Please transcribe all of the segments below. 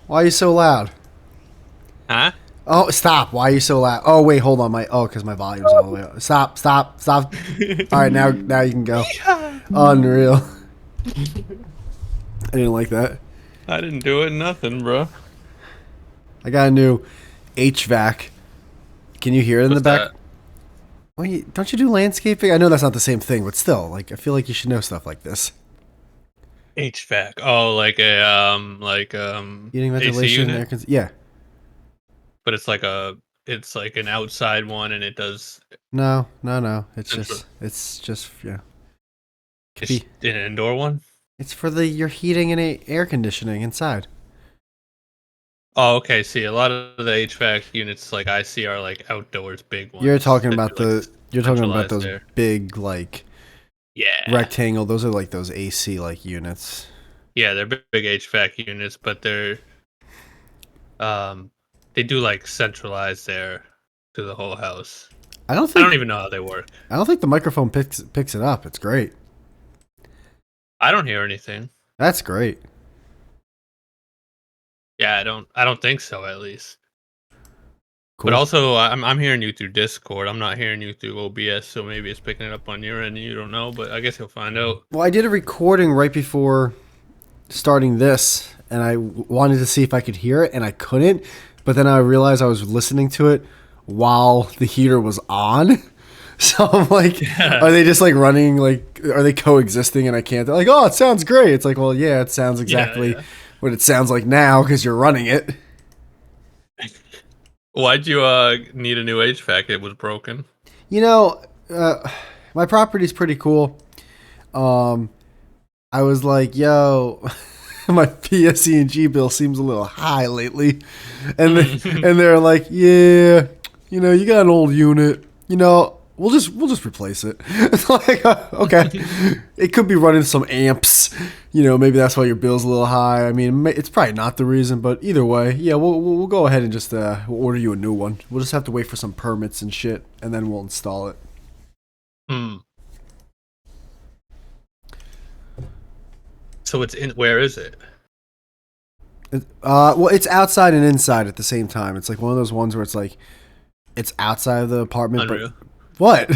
Why are you so loud? Huh? Oh, stop. Why are you so loud? Oh, wait, hold on. Because my volume's all the way up. Stop, stop, stop. All right, now you can go. Unreal. I didn't like that. I didn't do it. Nothing, bro. I got a new HVAC. Can you hear it in the What's back? that? Wait, don't you do landscaping? I know that's not the same thing, but still, like, I feel like you should know stuff like this. HVAC. Oh, Heating, AC ventilation, unit, yeah. but it's like an outside one, and it does No, no, no. central. It's just, yeah. Could It's be. an indoor one. It's for your heating and air conditioning inside. Oh, okay. See, a lot of the HVAC units like I see are like outdoors, big You're ones talking that do about like you're talking about centralized those air. big like Yeah, rectangle. Those are like those AC like units. yeah, they're big HVAC units, but um they do like centralized air to the whole house. I don't I don't think even know how they work. I don't think the microphone picks it up. It's great. I don't hear anything. That's great. Yeah, I don't think so at least. But Cool. also I'm hearing you through Discord. I'm not hearing you through OBS, so maybe it's picking it up on your end and you don't know, but I guess you'll find out. Well, I did a recording right before starting this, and I wanted to see if I could hear it, and I couldn't. But then I realized I was listening to it while the heater was on. So I'm like, Yeah. are they just like running? Like, are they coexisting? And I can't. They're like, oh, it sounds great. It's like, well, yeah, it sounds Yeah, exactly yeah. what it sounds like now because you're running it. Why'd you need a new HVAC? It was broken. You know, my property's pretty cool. Um, I was like, yo, my PSE&G bill seems a little high lately, and they're like, yeah, you got an old unit, we'll just replace it. It's like, okay, it could be running some amps, maybe that's why your bill's a little high. I mean, it's probably not the reason, but either way, yeah, we'll go ahead and just we'll order you a new one. We'll just have to wait for some permits and shit, and then we'll install it. Hmm. So it's in. Where is it? Well, it's outside and inside at the same time. It's like one of those ones where it's like it's outside of the apartment, but Unreal. what?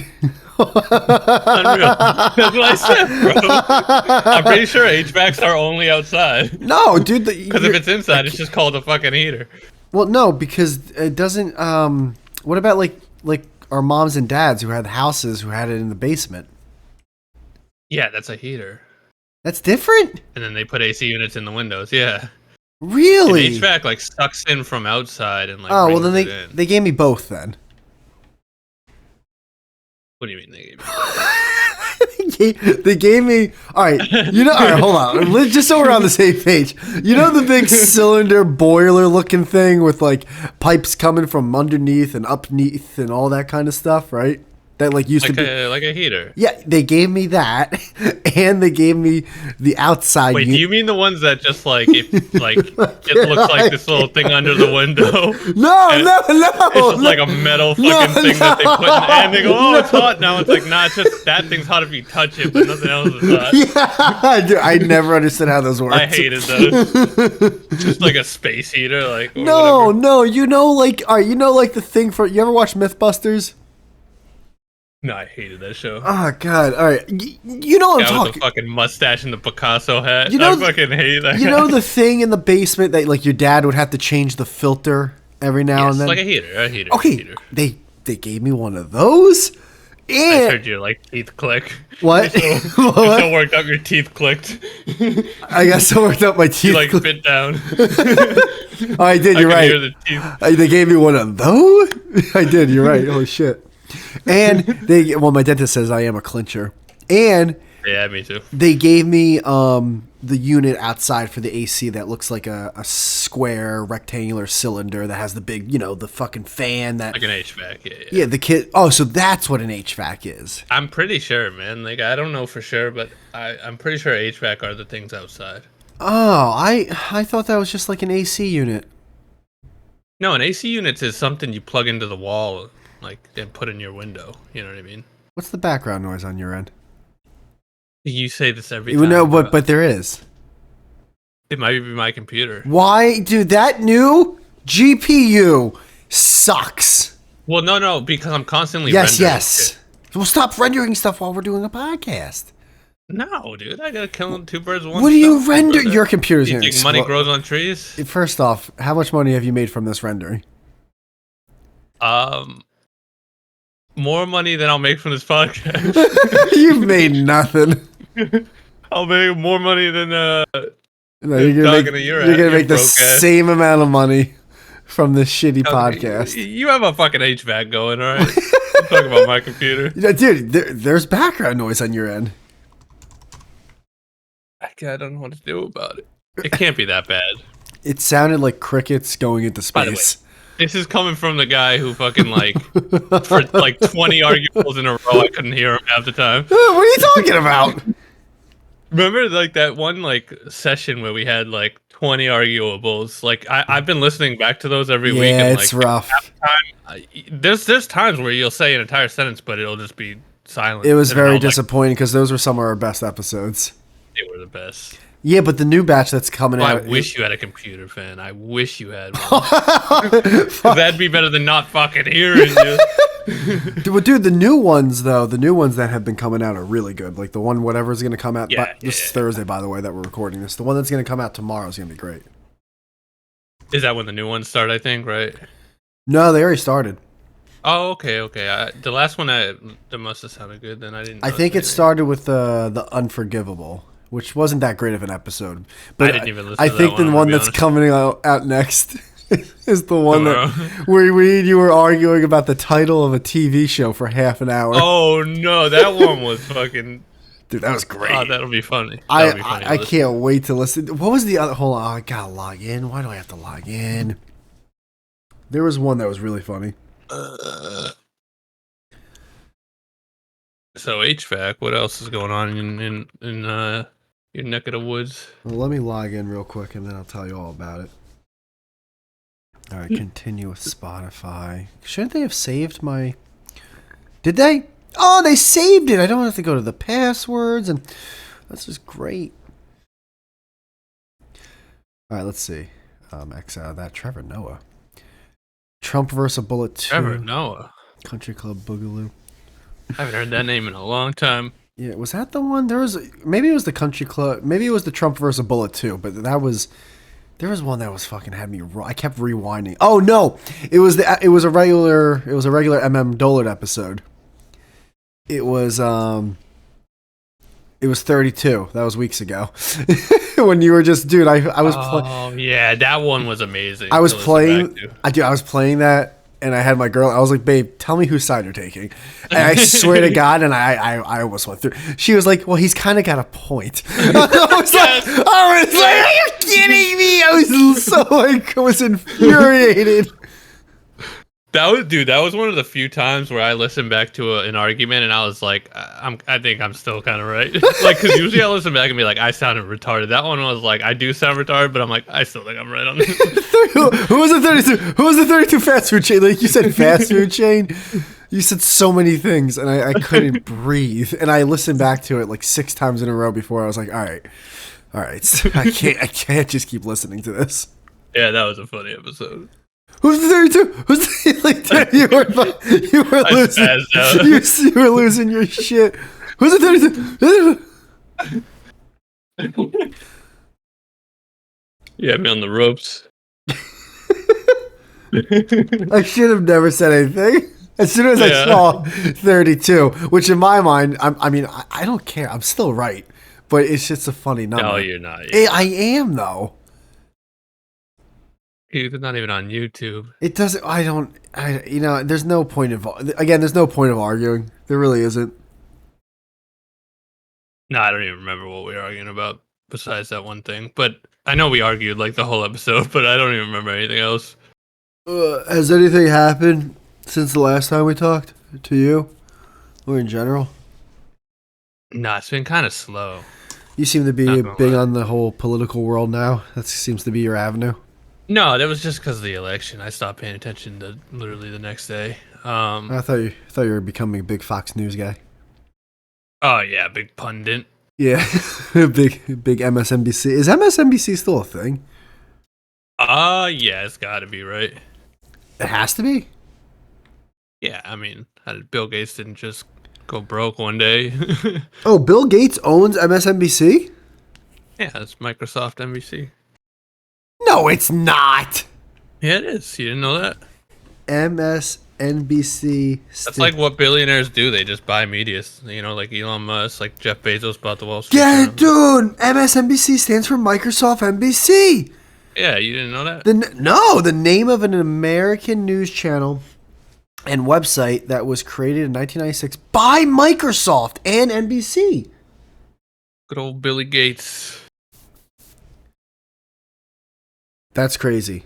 Unreal. That's what I said, bro. I'm pretty sure HVACs are only outside. No, dude. Because if it's inside, it's just called a fucking heater. Well, no, because it doesn't. What about like our moms and dads who had houses who had it in the basement? Yeah, that's a heater. That's different. And then they put AC units in the windows. Yeah. And Really? HVAC like sucks in from outside and like Oh well, brings then it in. they gave me both then. What do you mean they gave They gave me. All right, All right, hold on. Just so we're on the same page. You know the big cylinder boiler looking thing with like pipes coming from underneath and underneath and all that kind of stuff, right? That like used to be. like a heater? Yeah, they gave me that, and they gave me the outside. Wait, do you mean the ones that just like if like it looks like this little thing under the window? No, and no, It's just no. like a metal fucking thing that they put in, and they go, "Oh, it's hot now." It's like, nah, it's just that thing's hot if you touch it, but nothing else is hot. Yeah, dude, I never understood how those work. I hated those. Just like a space heater, like or No, whatever. no, like, all right, like the thing for you ever watch MythBusters? No, I hated that show. Oh God! All right, you know what I'm Guy with talking. the fucking mustache and the Picasso hat. You know I fucking hate that. You know the thing in the basement that like your dad would have to change the filter every now Yes, and then. like a heater. A heater. Okay, A heater. they gave me one of those, I and heard your like teeth click. what? You're so worked up, your teeth clicked. I got so worked up my teeth. You like bit down. Oh, I did. I You're can right. hear the teeth. They gave me one of those. I did. You're right. Oh shit. And my dentist says I am a clincher, and Yeah, me too. they gave me the unit outside for the AC that looks like a square rectangular cylinder that has the big, the fucking fan that. Like an HVAC. Yeah, yeah. Yeah, the kid. Oh, so that's what an HVAC is. I'm pretty sure, man. Like I don't know for sure, but I'm pretty sure HVAC are the things outside. Oh, I thought that was just like an AC unit. No, an AC unit is something you plug into the wall, like and put in your window. You know what I mean? What's the background noise on your end? You say this every You time. know, bro. but there is. It might be my computer. Why, dude? That new GPU sucks. Well, no, because I'm constantly Yes, rendering yes. shit. We'll stop rendering stuff while we're doing a podcast. No, dude, I gotta kill two birds with one What do you stone, render? brother. Your computer's You gonna think money explode. grows on trees? First off, how much money have you made from this rendering? More money than I'll make from this podcast. You've made nothing. I'll make more money than No, talking to you're gonna make the same amount of money from this shitty podcast. You have a fucking HVAC going, all right? I'm talking about my computer. Yeah, dude, there's background noise on your end. I don't know what to do about it. It can't be that bad. It sounded like crickets going into By the way, space. this is coming from the guy who fucking for 20 arguments in a row, I couldn't hear him half the time. What are you talking about? Remember that one session where we had 20 arguables? I've been listening back to those every week. Yeah, And, it's rough. There's times where you'll say an entire sentence, but it'll just be silent. It was And then very I'll, disappointing because those were some of our best episodes. They were the best. Yeah, but the new batch that's coming I out. wish you had a computer, fan. I wish you had one. That'd be better than not fucking hearing you. Dude, the new ones that have been coming out are really good. Like the one whatever's going to come out. This is Thursday, by the way, that we're recording this. The one that's going to come out tomorrow is going to be great. Is that when the new ones start? I think, right? No, they already started. Oh, okay. The last one that must have sounded good. Then I didn't. I think it started with the Unforgivable, which wasn't that great of an episode. But I didn't even listen. I to think that the one that's coming out next is the one that where you were arguing about the title of a TV show for half an hour. Oh no, that one was fucking. Dude, that was great. Oh, that'll be funny. I can't wait to listen. What was the other? Hold on, I gotta log in. Why do I have to log in? There was one that was really funny. So HVAC, what else is going on in your neck of the woods? Well, let me log in real quick and then I'll tell you all about it. All right, continue with Spotify. Shouldn't they have saved my? Did they? Oh, they saved it. I don't have to go to the passwords, and this is great. All right, let's see. X out of that. Trevor Noah. Trump versus Bullet 2. Trevor Noah. Country Club Boogaloo. I haven't heard that name in a long time. Yeah, was that the one? Maybe it was the Country Club. Maybe it was the Trump versus Bullet 2, but there was one that was fucking had me. I kept rewinding. Oh no, it was a regular Dullard episode. It was 32. That was weeks ago. When you were just, dude, I was playing. Oh yeah, that one was amazing. I was playing that, and I had my girl. I was like, babe, tell me whose side you're taking. And I swear to God, and I almost went through. She was like, well, he's kind of got a point. I was like, are you kidding me? I was infuriated. That was one of the few times where I listened back to an argument and I was like, I think I'm still kind of right. Because usually I listen back and be like, I sounded retarded. That one was like, I do sound retarded, but I'm like, I still think I'm right on this. Who was the 32? Who was the 32 fast food chain? Like you said, fast food chain. You said so many things, and I couldn't breathe. And I listened back to it like 6 times in a row before I was like, all right. I can't just keep listening to this. Yeah, that was a funny episode. Who's the 32? Who's the you were losing. You were losing your shit. Who's the 32? You had me on the ropes. I should have never said anything. As soon as I saw 32, which in my mind, I don't care. I'm still right, but it's just a funny number. No, you're not. I am though. It's not even on YouTube. It doesn't. There's no point of. Again, there's no point of arguing. There really isn't. No, I don't even remember what we were arguing about besides that one thing. But I know we argued like the whole episode, but I don't even remember anything else. Has anything happened since the last time we talked to you, or in general? Nah, it's been kind of slow. You seem to be big on the whole political world now. That seems to be your avenue. No, that was just because of the election. I stopped paying attention to literally the next day. I thought you were becoming a big Fox News guy. Oh yeah, big pundit. Yeah, big MSNBC. Is MSNBC still a thing? Yeah, it's got to be, right. It has to be. Yeah, I mean, Bill Gates didn't just go broke one day. Oh, Bill Gates owns MSNBC? Yeah, it's Microsoft NBC. No, it's not. Yeah, it is. You didn't know that? MSNBC. That's like what billionaires do. They just buy media. You know, like Elon Musk, like Jeff Bezos bought the Wall Street Yeah, Journal. dude. MSNBC stands for Microsoft NBC. Yeah, you didn't know that? The name of an American news channel and website that was created in 1996 by Microsoft and NBC. Good old Billy Gates. That's crazy.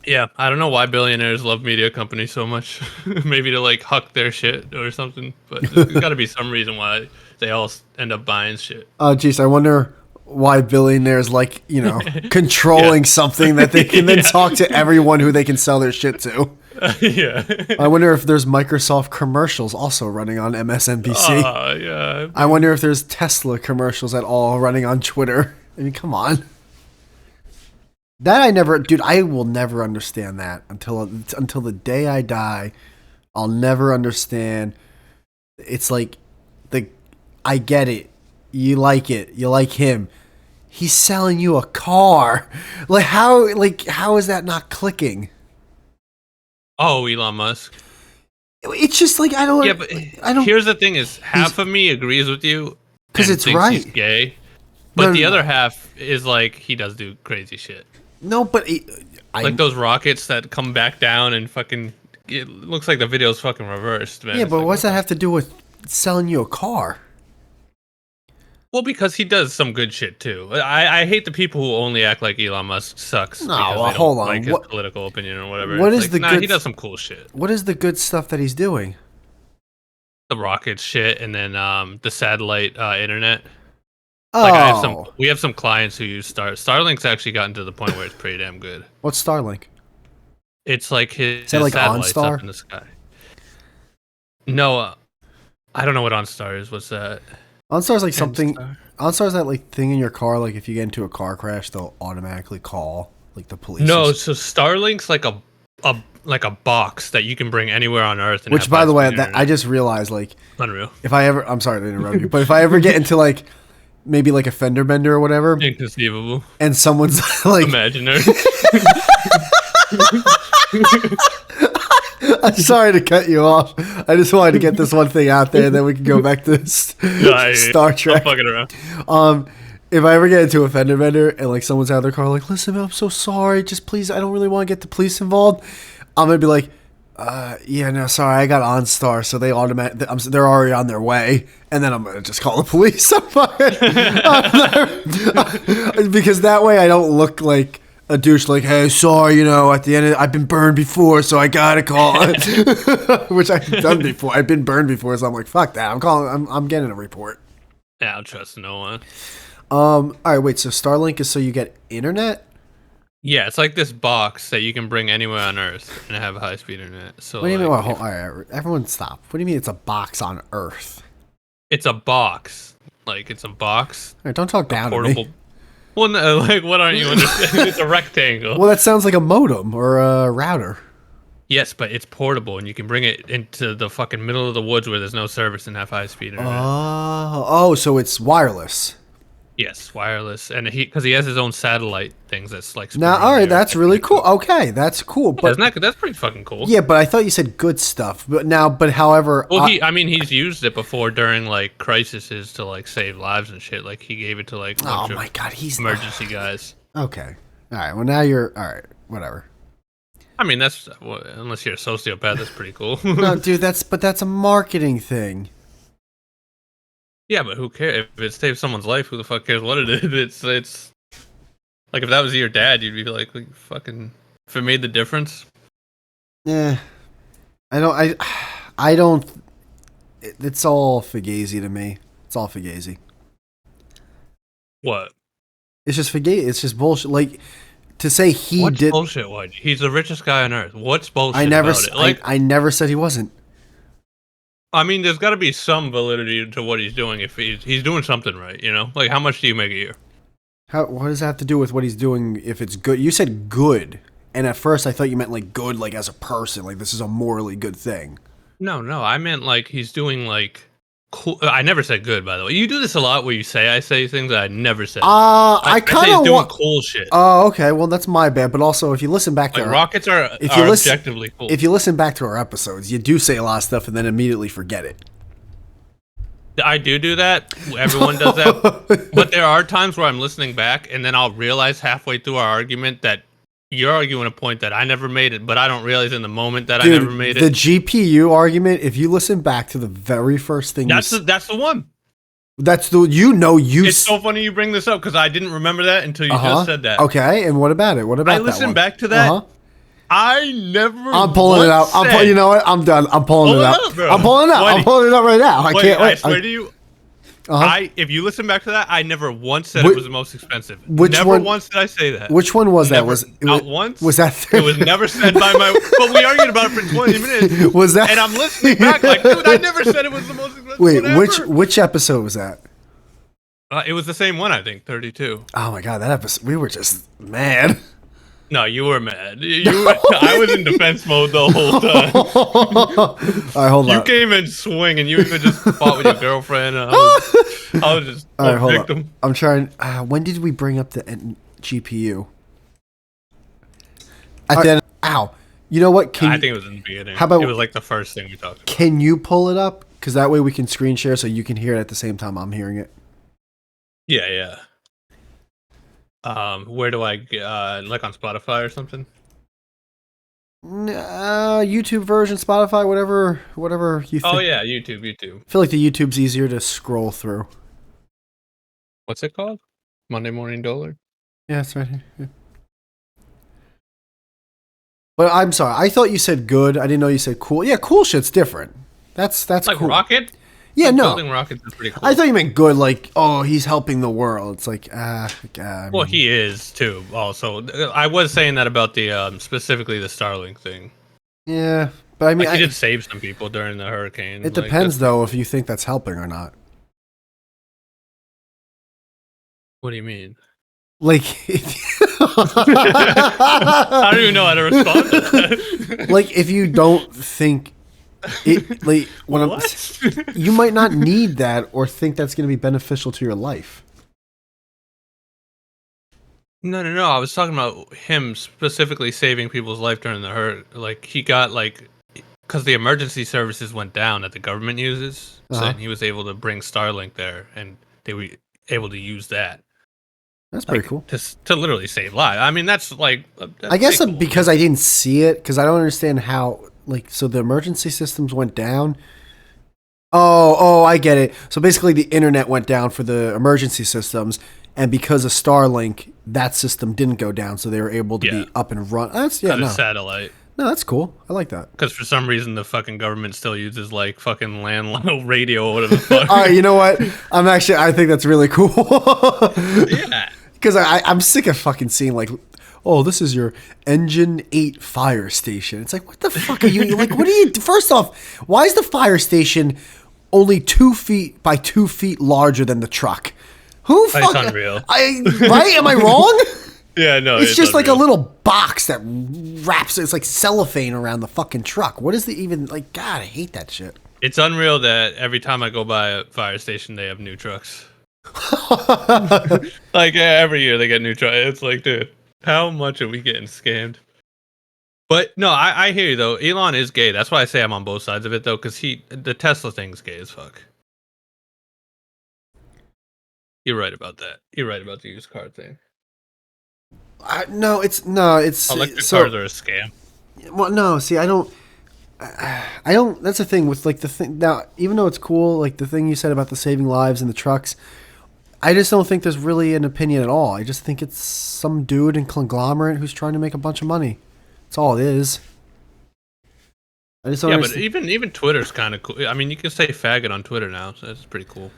Yeah, I don't know why billionaires love media companies so much. Maybe to like huck their shit or something. But there's got to be some reason why they all end up buying shit. Oh, geez, I wonder why billionaires like, controlling something that they can then talk to everyone who they can sell their shit to. Yeah. I wonder if there's Microsoft commercials also running on MSNBC. Yeah. I wonder if there's Tesla commercials at all running on Twitter. I mean, come on. That I will never understand that until the day I die. I'll never understand. It's like I get it. You like it. You like him. He's selling you a car. How is that not clicking? Oh, Elon Musk. It's just like I don't. Here's the thing: is half of me agrees with you because it's thinks right. He's gay, but the other half is like he does do crazy shit. No, but like those rockets that come back down and fucking. It looks like the video's fucking reversed, man. Yeah, but what's that have to do with selling you a car? Well, because he does some good shit too. I hate the people who only act like Elon Musk sucks. No, because well, they don't hold on. Like his political opinion or whatever. What it's is like, the good? He does some cool shit. What is the good stuff that he's doing? The rocket shit, and then the satellite internet. Oh, Like we have some clients who use Starlink's actually gotten to the point where it's pretty damn good. What's Starlink? It's like his like satellites OnStar? up in the sky. No, I don't know what OnStar is. What's that? OnStar's like something. Enstar? OnStar's that like thing in your car. Like if you get into a car crash, they'll automatically call like the police. No, so Starlink's like a box that you can bring anywhere on Earth. And Which, have by the way, high-speed I just realized like unreal. if I ever, I'm sorry to interrupt you, but if I ever get into like maybe like a fender bender or whatever, Inconceivable. and someone's like Imaginary. I'm sorry to cut you off. I just wanted to get this one thing out there, and then we can go back to Star Trek. I'm fucking around. If I ever get into a fender bender and like someone's out of their car, like, listen, I'm so sorry. Just please, I don't really want to get the police involved. I'm gonna be like, yeah, no, sorry, I got OnStar, so they're already on their way, and then I'm gonna just call the police. Because that way I don't look like a douche, like, hey, sorry, at the end I've been burned before, so I gotta call it. Which I've done before. I've been burned before, so I'm like, fuck that. I'm getting a report. Yeah, I'll trust no one. All right, wait. So Starlink is so you get internet? Yeah, it's like this box that you can bring anywhere on Earth and have high-speed internet. So what do you mean? All right, everyone stop. What do you mean it's a box on Earth? It's a box. Like it's a box. All right, don't talk down to me. Well, no, like what aren't you understanding? It's a rectangle. Well, that sounds like a modem or a router. Yes, but it's portable and you can bring it into the fucking middle of the woods where there's no service and have high-speed internet. Oh, so it's wireless. Yes, wireless, and because he has his own satellite things that's like. Now, all right, that's really cool. Okay, that's cool. But that's pretty fucking cool. Yeah, but I thought you said good stuff. But however, well, he's used it before during like crises to like save lives and shit. Like he gave it to like. Oh my god, he's emergency guys. Okay, all right. Well, now you're all right. Whatever. I mean, unless you're a sociopath, that's pretty cool. No, dude, that's a marketing thing. Yeah, but who cares? If it saves someone's life, who the fuck cares what it is? It's like if that was your dad, you'd be like fucking. If it made the difference. Yeah, I don't. It's all fugazi to me. It's all fugazi. What? It's just fugazi. It's just bullshit. Like to say What's bullshit? What? He's the richest guy on earth. What's bullshit? I never. About it? Like I never said he wasn't. I mean, there's got to be some validity to what he's doing if he's doing something right, you know? Like, how much do you make a year? What does that have to do with what he's doing if it's good? You said good. And at first I thought you meant like good, like as a person, like this is a morally good thing. No, I meant like he's doing like cool. I never said good, by the way. You do this a lot where you say I say things that I never said. I kind of doing cool shit. Oh, okay. Well, that's my bad. But also, if you listen back to rockets are objectively cool. If you listen back to our episodes, you do say a lot of stuff and then immediately forget it. I do that. Everyone does that. But there are times where I'm listening back and then I'll realize halfway through our argument that you're arguing a point that I never made it, but I don't realize in the moment that I never made it. The GPU argument, if you listen back to the very first thing that's the one. That's the It's so funny you bring this up because I didn't remember that until you just said that. Okay, and what about it? What about that? I listened back to that. I never. I'm pulling it out. You know what? I'm done. I'm pulling it out. I'm pulling it out. I'm pulling it out right now. I can't wait. I swear to you. If you listen back to that, I never once said it was the most expensive. Never once did I say that. Which one was that? Not once. Was that? It was never said by my. But we argued about it for 20 minutes. Was that? And I'm listening back like, dude, I never said it was the most expensive. Wait, which episode was that? It was the same one, I think, 32. Oh my god, that episode! We were just mad. No, you were mad. I was in defense mode the whole time. All right, hold on. You came in swinging. You even just fought with your girlfriend. I was just a victim. On. I'm trying. When did we bring up the GPU? Ow. You know what? I think it was in the beginning. How about it was like the first thing we talked about? Can you pull it up? Because that way we can screen share so you can hear it at the same time I'm hearing it. Yeah. Where do I like on Spotify or something? YouTube version, Spotify, whatever you think. Oh yeah, YouTube. I feel like the YouTube's easier to scroll through. What's it called? Monday Morning Dullard? Yeah, it's right here. Yeah. But I'm sorry, I thought you said good. I didn't know you said cool. Yeah, cool shit's different. That's like cool. Rocket? Yeah, no. Building rockets is pretty cool. I thought you meant good, like, oh, he's helping the world. It's like, well, he is, too, also. I was saying that about the, specifically the Starlink thing. Yeah, but I mean... he did save some people during the hurricane. It depends, though, if you think that's helping or not. What do you mean? Like... I don't even know how to respond to that. Like, if you don't think... you might not need that or think that's going to be beneficial to your life. No. I was talking about him specifically saving people's life during the hurt. Like he got because the emergency services went down that the government uses, and he was able to bring Starlink there, and they were able to use that. That's pretty cool. To literally save lives. I mean, that's I guess cool. Because I didn't see it, because I don't understand how. So the emergency systems went down. Oh, I get it. So basically the internet went down for the emergency systems, and because of Starlink, that system didn't go down, so they were able to be up and run. That's satellite. No, that's cool. I like that. Because for some reason the fucking government still uses fucking landline radio or whatever the fuck. All right, you know what? I think that's really cool. Yeah. Because I'm sick of fucking seeing oh, this is your Engine 8 fire station. It's like, what the fuck are you? What are you? First off, why is the fire station only 2 feet by 2 feet larger than the truck? Who fucking? It's unreal. Right? Am I wrong? Yeah, no. It's just unreal. Like a little box that wraps. It's like cellophane around the fucking truck. What is the even God, I hate that shit. It's unreal that every time I go by a fire station, they have new trucks. Every year they get new trucks. It's like, dude. How much are we getting scammed? But no, I hear you though. Elon is gay. That's why I say I'm on both sides of it though, because the Tesla thing's gay as fuck. You're right about that. You're right about the used car thing. It's electric cars are a scam. Well, no. See, I don't. That's the thing with the thing now. Even though it's cool, the thing you said about the saving lives and the trucks. I just don't think there's really an opinion at all. I just think it's some dude in conglomerate who's trying to make a bunch of money. That's all it is. I just don't understand. But even Twitter's kind of cool. I mean, you can say faggot on Twitter now, so that's pretty cool.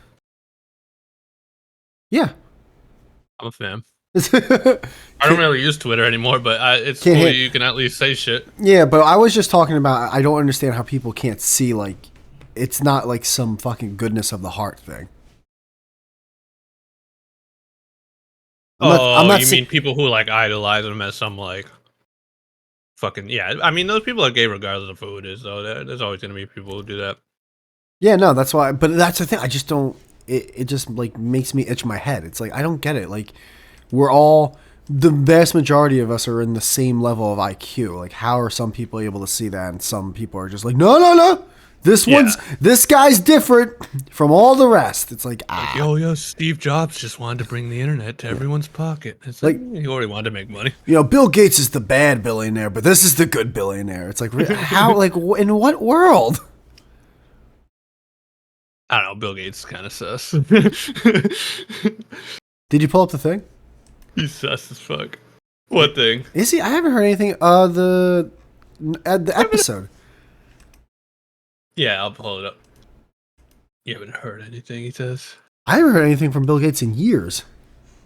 Yeah. I'm a fan. I don't really use Twitter anymore, but it's cool you can at least say shit. Yeah, but I was just talking about, I don't understand how people can't see, it's not like some fucking goodness of the heart thing. I'm not you saying, mean people who like idolize him as some like fucking yeah? I mean, those people are gay regardless of who it is, though. There's always gonna be people who do that. yeah, no, that's why. But that's the thing. I just don't. It just like makes me itch my head. It's like I don't get it. Like we're all the vast majority of us are in the same level of IQ. Like how are some people able to see that, and some people are just like, no, no, no. This guy's different from all the rest. It's like Yo, Steve Jobs just wanted to bring the internet to everyone's pocket. It's like he already wanted to make money. Bill Gates is the bad billionaire, but this is the good billionaire. It's like how, like in what world? I don't know. Bill Gates is kind of sus. Did you pull up the thing? He's sus as fuck. What thing? Is he? I haven't heard anything. The episode. Yeah, I'll pull it up. You haven't heard anything, he says. I haven't heard anything from Bill Gates in years.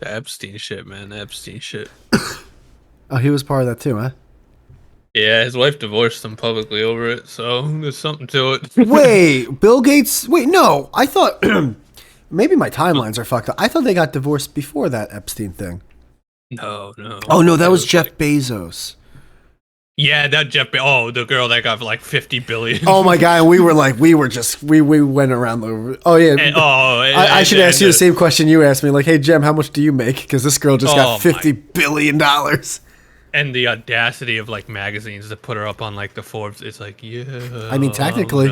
The Epstein shit, man. The Epstein shit. Oh, he was part of that too, huh? Yeah, his wife divorced him publicly over it, so there's something to it. Wait, Bill Gates? Wait, no. I thought maybe my timelines are fucked up. I thought they got divorced before that Epstein thing. No. Oh no, that was Jeff Bezos. Yeah, that the girl that got like 50 billion. Oh my god, we went around the. Oh yeah. I should ask you the same question you asked me. Like, hey Jem, how much do you make? Because this girl just got $50 billion. And the audacity of like magazines to put her up on like the Forbes, it's like, yeah. I mean, technically,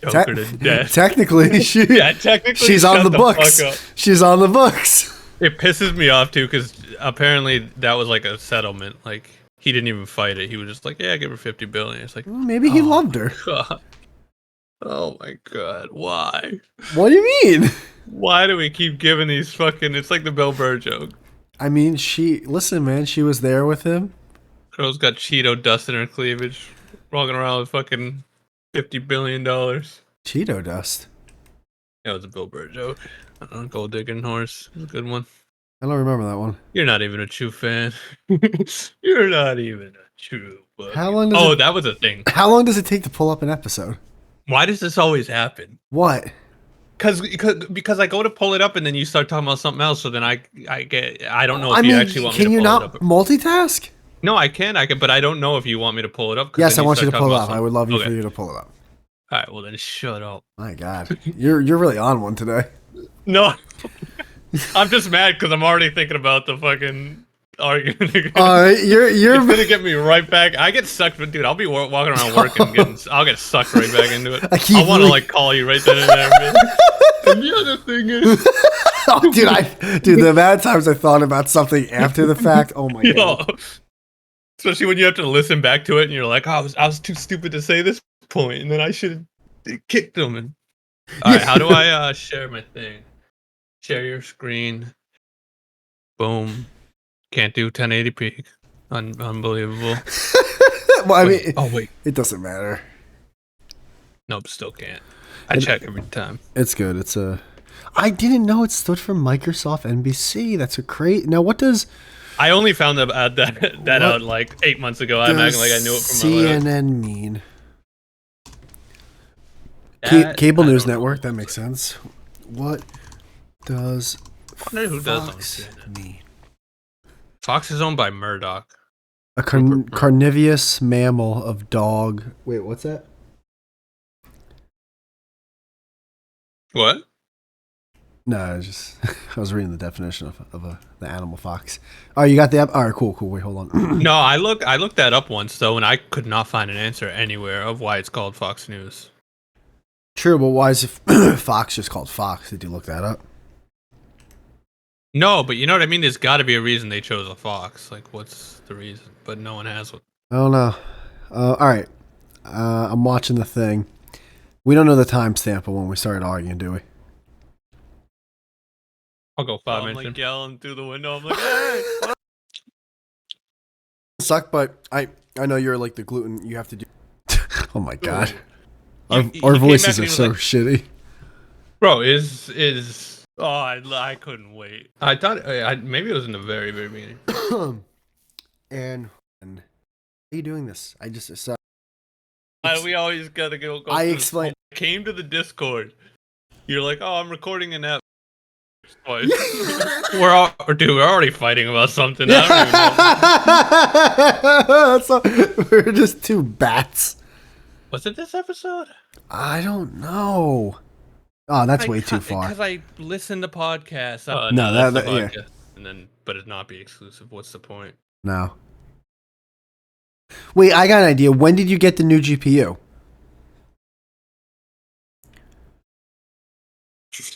technically, she's on the books. She's on the books. It pisses me off too because apparently that was like a settlement. Like he didn't even fight it. He was just like, yeah, give her 50 billion. It's like, well, maybe he loved her. God. Oh my god, why? What do you mean? Why do we keep giving these fucking? It's like the Bill Burr joke. I mean, listen, man, she was there with him. Girl's got Cheeto dust in her cleavage, walking around with fucking $50 billion. Cheeto dust. That was a Bill Burr joke. Gold digging horse. It was a good one. I don't remember that one. You're not even a true fan. You're not even a true. How long? That was a thing. How long does it take to pull up an episode? Why does this always happen? What? Because I go to pull it up and then you start talking about something else. So then I don't know if you actually want me to pull it up. Can you not multitask? No, I can, but I don't know if you want me to pull it up. Yes, I want you to pull it up. I would love for you to pull it up. All right, well then shut up. My God, you're really on one today. No, I'm just mad because I'm already thinking about the fucking argument. You're gonna get me right back. I get sucked, but dude, I'll be walking around work and I'll get sucked right back into it. I want to like call you right then and there. Man. And the other thing is, dude, the amount of times I thought about something after the fact. Oh my God. Especially when you have to listen back to it and you're like, oh, I was too stupid to say this point, and then I should have kicked them. And all right, how do I share my thing? Share your screen. Boom. Can't do 1080p. Unbelievable. Well, I mean, wait, it doesn't matter. Nope, still can't. I check every time. It's good. I didn't know it stood for Microsoft NBC. That's a crazy. Now, what does? I only found that out like 8 months ago. I'm acting like I knew it from CNN mean. Cable News Network. That makes sense. What does Fox mean? Fox is owned by Murdoch. A carnivorous mammal of dog. Wait, what's that? What? No, I was reading the definition of the animal fox. Oh, you got the app? All right, cool. Wait, hold on. No, I looked that up once though, and I could not find an answer anywhere of why it's called Fox News. True, but why is it Fox just called Fox? Did you look that up? No, but you know what I mean? There's got to be a reason they chose a fox. Like, what's the reason? But no one has one. I don't know. All right. I'm watching the thing. We don't know the timestamp of when we started arguing, do we? I'll go 5 minutes. I'm like yelling through the window. I'm like, hey! Suck, but I know you're like the gluten. You have to do. Oh my God. Our voices are so shitty. Bro, oh, I couldn't wait. I thought maybe it was in the very, very beginning. and how are you doing this? I just we always gotta go. I explained. Came to the Discord. You're like, oh, I'm recording an app. We're already fighting about something. I don't even know. So, we're just two bats. Was it this episode? I don't know. Oh, that's way too far. Because I listen to podcasts. No, that's the podcast. Yeah. And then, but it not be exclusive. What's the point? No. Wait, I got an idea. When did you get the new GPU?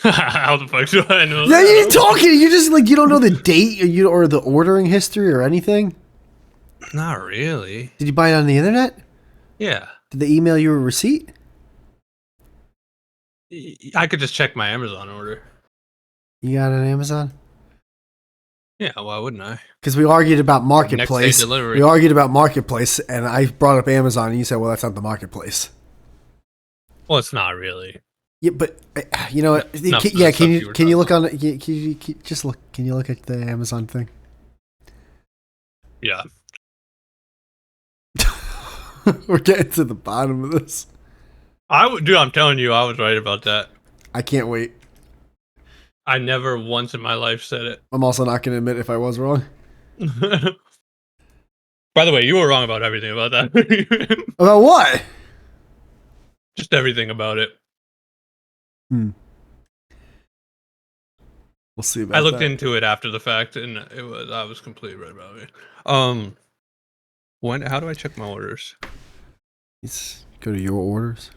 How the fuck do I know? Yeah, you're talking. You just like you don't know the date or the ordering history or anything. Not really. Did you buy it on the internet? Yeah. Did they email you a receipt? I could just check my Amazon order. You got it on Amazon? Yeah, why wouldn't I? Because we argued about Marketplace. Next day delivery. We argued about Marketplace, and I brought up Amazon, and you said, "Well, that's not the Marketplace." Well, it's not really. Yeah, but you know what? Can you look on? Can you just look? Can you look at the Amazon thing? Yeah. We're getting to the bottom of this. Dude, I'm telling you, I was right about that. I can't wait. I never once in my life said it. I'm also not going to admit if I was wrong. By the way, you were wrong about everything about that. About what? Just everything about it. We'll see about that. I looked into it after the fact, and I was completely right about it. How do I check my orders? Let's go to your orders.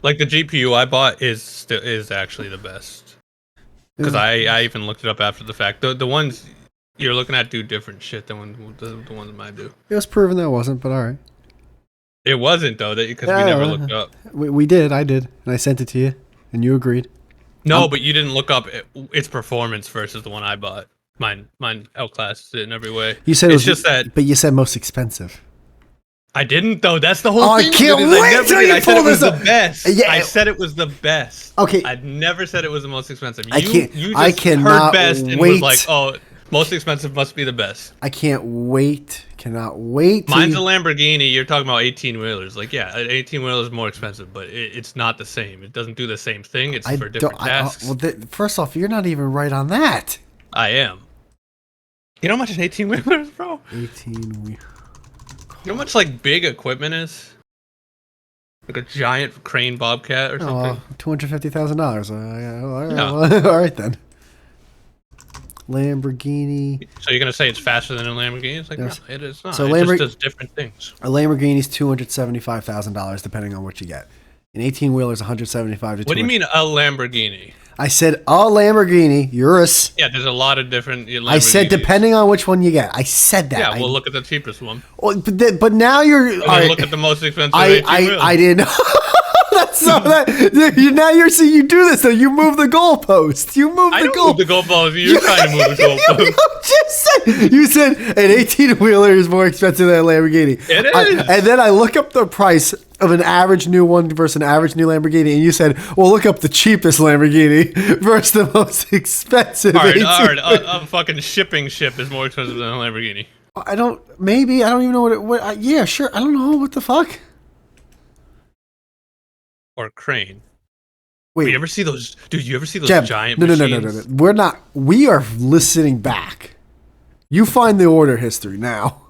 Like the GPU I bought is actually the best, because I even looked it up after the fact. The ones you're looking at do different shit than the ones mine do. It was proven that it wasn't, but all right. It wasn't though, because we never looked up. We did. I did, and I sent it to you, and you agreed. No, but you didn't look up its performance versus the one I bought. Mine outclassed it in every way. You said it's just that, but you said most expensive. I didn't though. That's the whole thing. I can't wait till you pull this up. The best. Yeah, I said it was the best. Okay, I never said it was the most expensive. I cannot heard best wait. And was like, oh, most expensive must be the best. I can't wait. Cannot wait. Mine's a Lamborghini. You're talking about 18-wheelers. Like, yeah, an 18-wheeler is more expensive, but it's not the same. It doesn't do the same thing. It's for different tasks. First off, you're not even right on that. I am. You know how much an 18-wheeler is, bro? 18-wheeler. You know how much like big equipment is? Like a giant crane bobcat or something? $250,000. All right then. Lamborghini. So you're gonna say it's faster than a Lamborghini? It's like, yes. No, it is not. So it just does different things. A Lamborghini's $275,000 depending on what you get. An 18-wheeler is $175 to. What do you mean a Lamborghini? I said a Lamborghini. Urus. Yeah, there's a lot of different Lamborghinis. I said depending on which one you get. I said that. Yeah, we'll look at the cheapest one. Well, but now you're. Look at the most expensive. I didn't. That's so that now you do this though. You move the goalpost. You move the goalpost. Move the goalpost. You're trying to move the goalpost. You said an 18-wheeler is more expensive than a Lamborghini. It is. And then I look up the price of an average new one versus an average new Lamborghini, and you said, "Well, look up the cheapest Lamborghini versus the most expensive." All right. A fucking shipping ship is more expensive than a Lamborghini. I don't even know what. Yeah, sure. I don't know what the fuck. Or a crane. Wait, you ever see those? Dude, you ever see those Jeb, giant No. machines? We're not. We are listening back. You find the order history now.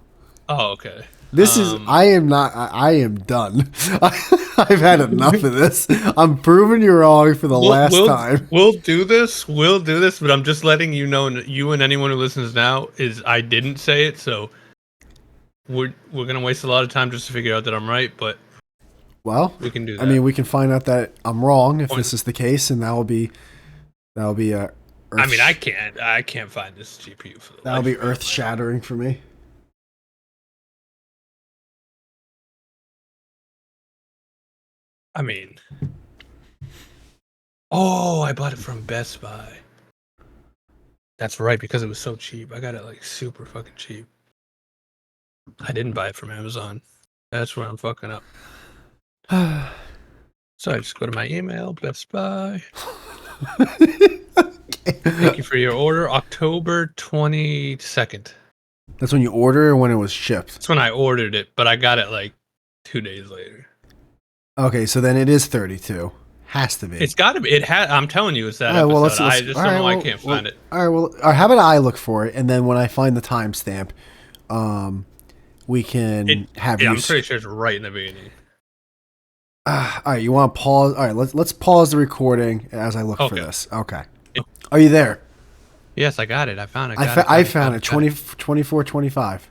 Oh, okay. This is. I am not. I am done. I've had enough of this. I'm proving you wrong for the last time. We'll do this. But I'm just letting you know, you and anyone who listens now, is I didn't say it, so we're gonna waste a lot of time just to figure out that I'm right, but. Well, we can do that. I mean, we can find out that I'm wrong if this is the case, and that'll be I mean, I can't find this GPU for that'll be earth shattering for me. I mean, I bought it from Best Buy. That's right, because it was so cheap. I got it like super fucking cheap. I didn't buy it from Amazon. That's where I'm fucking up. So I just go to my email, Best Buy. Thank you for your order, October 22nd. That's when you order or when it was shipped? That's when I ordered it, but I got it like 2 days later. Okay, so then it is 32. Has to be. It's got to be. I'm telling you, it's that All right, episode. well, I just don't know why I can't find it. All right, well, how about I look for it, and then when I find the timestamp, we can have you. Yeah, I'm pretty sure it's right in the beginning. All right, you want to pause? All right, let's pause the recording as I look for this. Okay. Are you there? Yes, I got it. I found it. I found it. 24:25.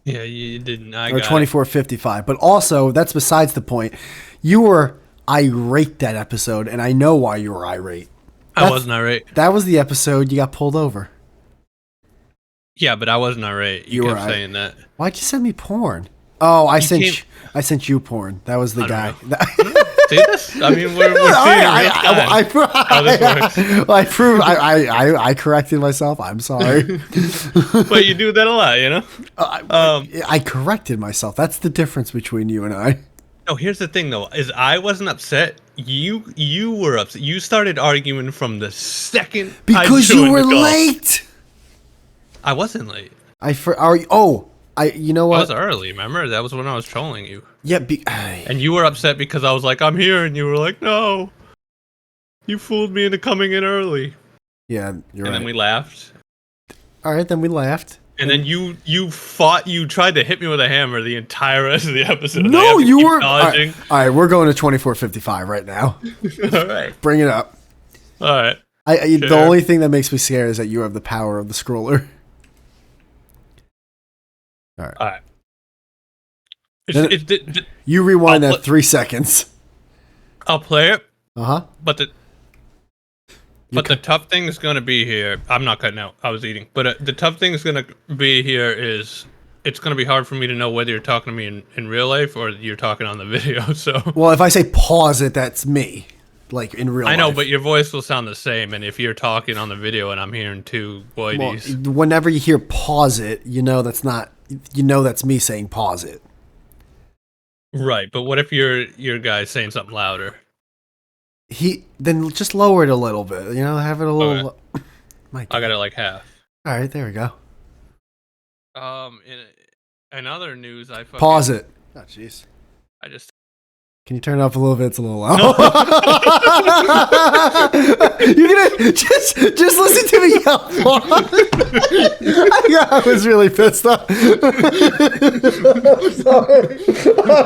Yeah, you didn't. Or 24:55. But also, that's besides the point. You were irate that episode, and I know why you were irate. I wasn't irate. That was the episode you got pulled over. Yeah, but I wasn't irate. You kept saying that. Why'd you send me porn? Oh, I sent you porn. That was the guy. See this? I mean, we're seeing I corrected myself. I'm sorry. But you do that a lot, you know? I corrected myself. That's the difference between you and I. No, here's the thing, though, is I wasn't upset. You were upset. You started arguing from the second because you were late. I wasn't late. You know what? I was early, remember? That was when I was trolling you. Yeah, and you were upset because I was like, I'm here, and you were like, no. You fooled me into coming in early. Yeah, you're right. And then we laughed. All right, then we laughed. And then you tried to hit me with a hammer the entire rest of the episode. No, you were dodging. All right, we're going to 24:55 right now. All right. Bring it up. All right. The only thing that makes me scared is that you have the power of the scroller. All right. You rewind that 3 seconds. I'll play it. Uh-huh. But the tough thing is going to be here. I'm not cutting out. I was eating. But the tough thing is going to be here is it's going to be hard for me to know whether you're talking to me in real life or you're talking on the video. So. Well, if I say pause it, that's me. Like in real life. I know, but your voice will sound the same. And if you're talking on the video and I'm hearing two whiteys. Well, whenever you hear pause it, you know that's me saying pause it. Right, but what if your guy's saying something louder? Then just lower it a little bit. You know, have it a little. Okay. I got it like half. All right, there we go. In other news, pause it. Oh, jeez. Can you turn it up a little bit? It's a little loud. No. You're gonna just listen to me yell. I was really pissed off.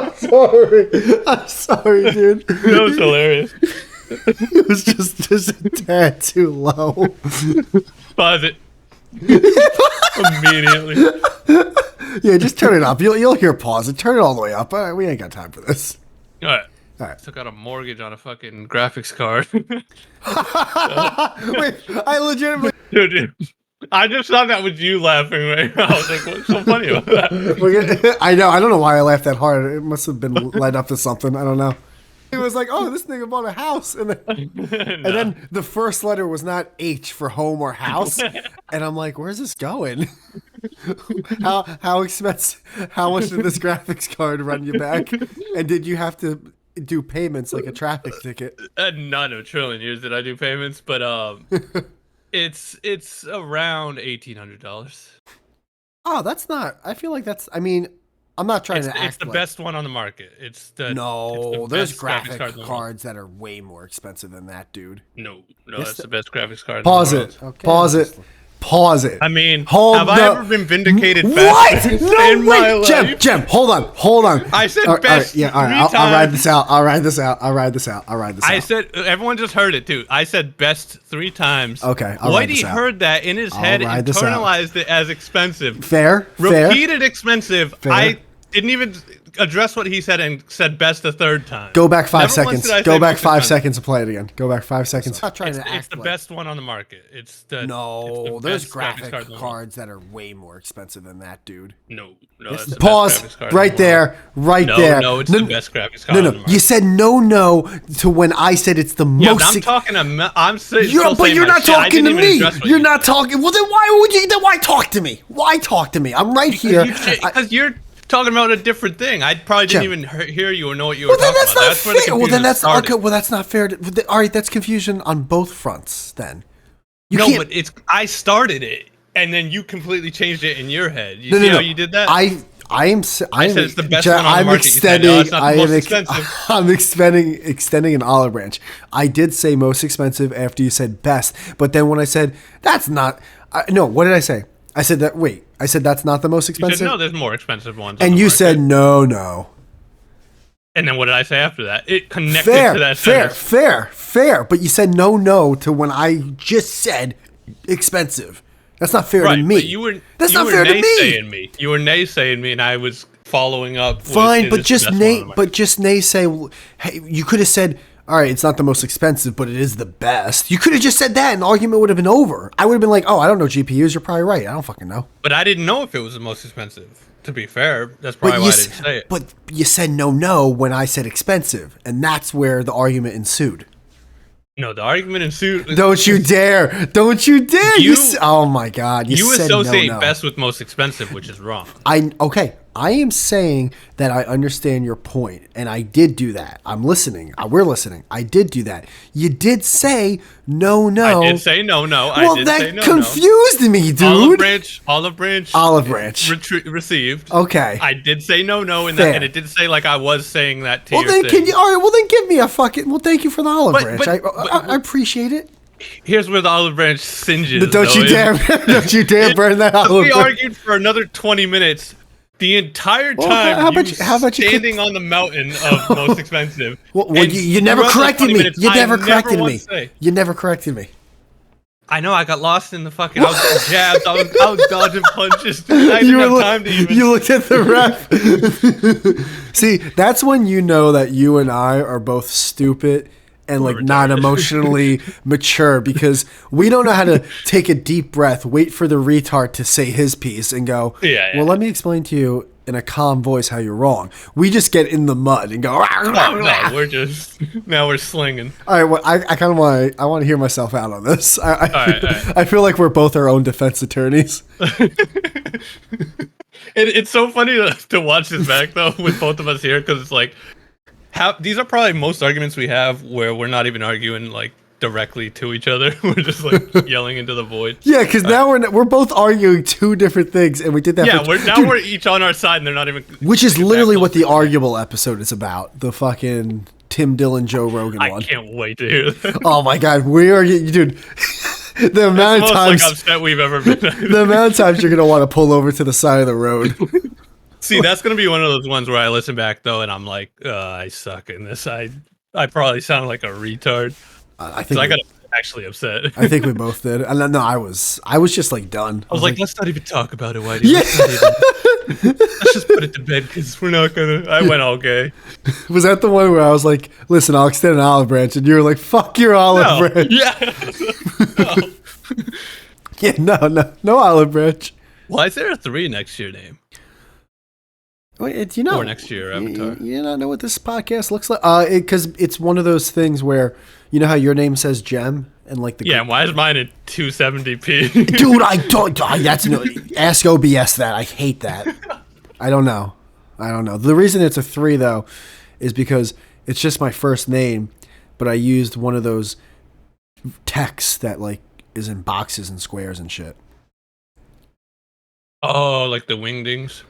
I'm sorry, dude. That was hilarious. It was just a tad too low. Pause it. Immediately. Yeah, just turn it up. You'll hear pause it. Turn it all the way up. We ain't got time for this. All right. Took out a mortgage on a fucking graphics card. Wait, I legitimately... Dude, I just thought that was you laughing right now. I was like, what's so funny about that? I know. I don't know why I laughed that hard. It must have been led up to something. I don't know. It was like, oh, this nigga bought a house. And then the first letter was not H for home or house. And I'm like, where's this going? How expensive? How much did this graphics card run you back? And did you have to do payments like a traffic ticket? Not in a trillion years did I do payments, but it's around $1,800. Oh, that's not. I feel like that's. I mean, I'm not trying to act. It's the best one on the market. There's graphic cards that are way more expensive than that, dude. No, that's the best graphics card. Pause it. Okay. Pause it. I mean, have I ever been vindicated faster in my life? Jem, hold on. I said best. All right. I'll ride this out. I said, everyone just heard it too. I said best 3 times. Okay. Whitey heard that in his head, internalized it as expensive. Fair. Repeated expensive. Fair. I didn't even address what he said and said best the 3rd time. Go back 5 seconds. Go back 5 seconds and play it again. Go back 5 seconons. I'm not trying to act. It's the best one on the market. There's graphic cards that are way more expensive than that, dude. No, that's the pause best graphics card right there, there. No, it's the best graphics card. No. You said no to when I said it's the most. Yeah, I'm talking to. I'm saying. But you're not talking to me. You're not talking. Well, then why would you? Then why talk to me? Why talk to me? I'm right here. Because you're talking about a different thing. I probably didn't even hear you or know what you were talking about. That's where the confusion started. Well, that's not fair. All right, that's confusion on both fronts then. But I started it. and then you completely changed it in your head. You No, see no, how no. you did that? I am said it's the best one on the I'm market. You said, "Oh, extending. it's not the I most am expensive." I'm extending an olive branch. I did say most expensive after you said best, but then when I said that's not, no, what did I say? I said that. Wait, I said that's not the most You expensive. said, no, there's more expensive ones. On and the you market. said no. And then what did I say after that? It connected to that sentence. Fair. But you said no to when I just said expensive. That's not fair to me. But That's you not were fair to me. You were naysaying me, and I was following up. Fine, but just naysay. naysay. Hey, you could have said, all right, it's not the most expensive, but it is the best. You could have just said that, and the argument would have been over. I would have been like, oh, I don't know GPUs. You're probably right. I don't fucking know. But I didn't know if it was the most expensive. To be fair, that's probably why I didn't say it. But you said no when I said expensive, and that's where the argument ensued. No, the argument ensued. Don't you dare! Don't you dare! Oh my God! You said associate no. best with most expensive, which is wrong. Okay. I am saying that I understand your point, and I did do that. I'm listening. We're listening. I did do that. You did say no. I did say no. Well, that confused me, dude. Olive branch. Received. Okay. I did say no, and it did say like I was saying that to you. Well, then can you? All right. Well, then give me a fucking. Well, thank you for the olive branch. I appreciate it. Here's where the olive branch singes. Don't you dare burn that olive branch. We argued for another 20 minutes. The entire time how about you standing on the mountain of most expensive. Well, you never corrected me. You never corrected me. You never corrected me. I know. I got lost in the fucking. I was getting jabs. I was dodging punches. I didn't have time to even. You looked at the ref. See, that's when you know that you and I are both stupid and like not emotionally mature, because we don't know how to take a deep breath, wait for the retard to say his piece, and go, well, let me explain to you in a calm voice how you're wrong. We just get in the mud and go, now we're slinging. All right, well, I kind of want to hear myself out on this. All right. I feel like we're both our own defense attorneys. It's so funny to watch this back though with both of us here, because it's like, these are probably most arguments we have where we're not even arguing like directly to each other. We're just like yelling into the void. Yeah, because now we're both arguing two different things, and we did that. Yeah, we're each on our side, and they're not even. Which is literally what the arguable episode is about. The fucking Tim Dillon, Joe Rogan one. I can't wait to hear that. Oh my God, we are, dude. The amount of times upset we've ever been. The amount of times you're gonna want to pull over to the side of the road. See, that's gonna be one of those ones where I listen back though, and I'm like, I suck in this. I probably sound like a retard. I got actually upset. I think we both did. No, I was just like done. I was like, let's not even talk about it, Whitey. Yeah. Let's just put it to bed, because we're not gonna. I went all gay. Was that the one where I was like, listen, I'll extend an olive branch, and you were like, fuck your olive branch. Yeah. Yeah, no olive branch. Why is there a 3 next to your name? Wait, or next to your avatar. You not know what this podcast looks like? Because it's one of those things where, you know how your name says Gem, and like the why is mine at 270p? Dude, I don't. That's no. Ask OBS that. I hate that. I don't know. The reason it's a 3 though is because it's just my first name, but I used one of those texts that like is in boxes and squares and shit. Oh, like the wingdings.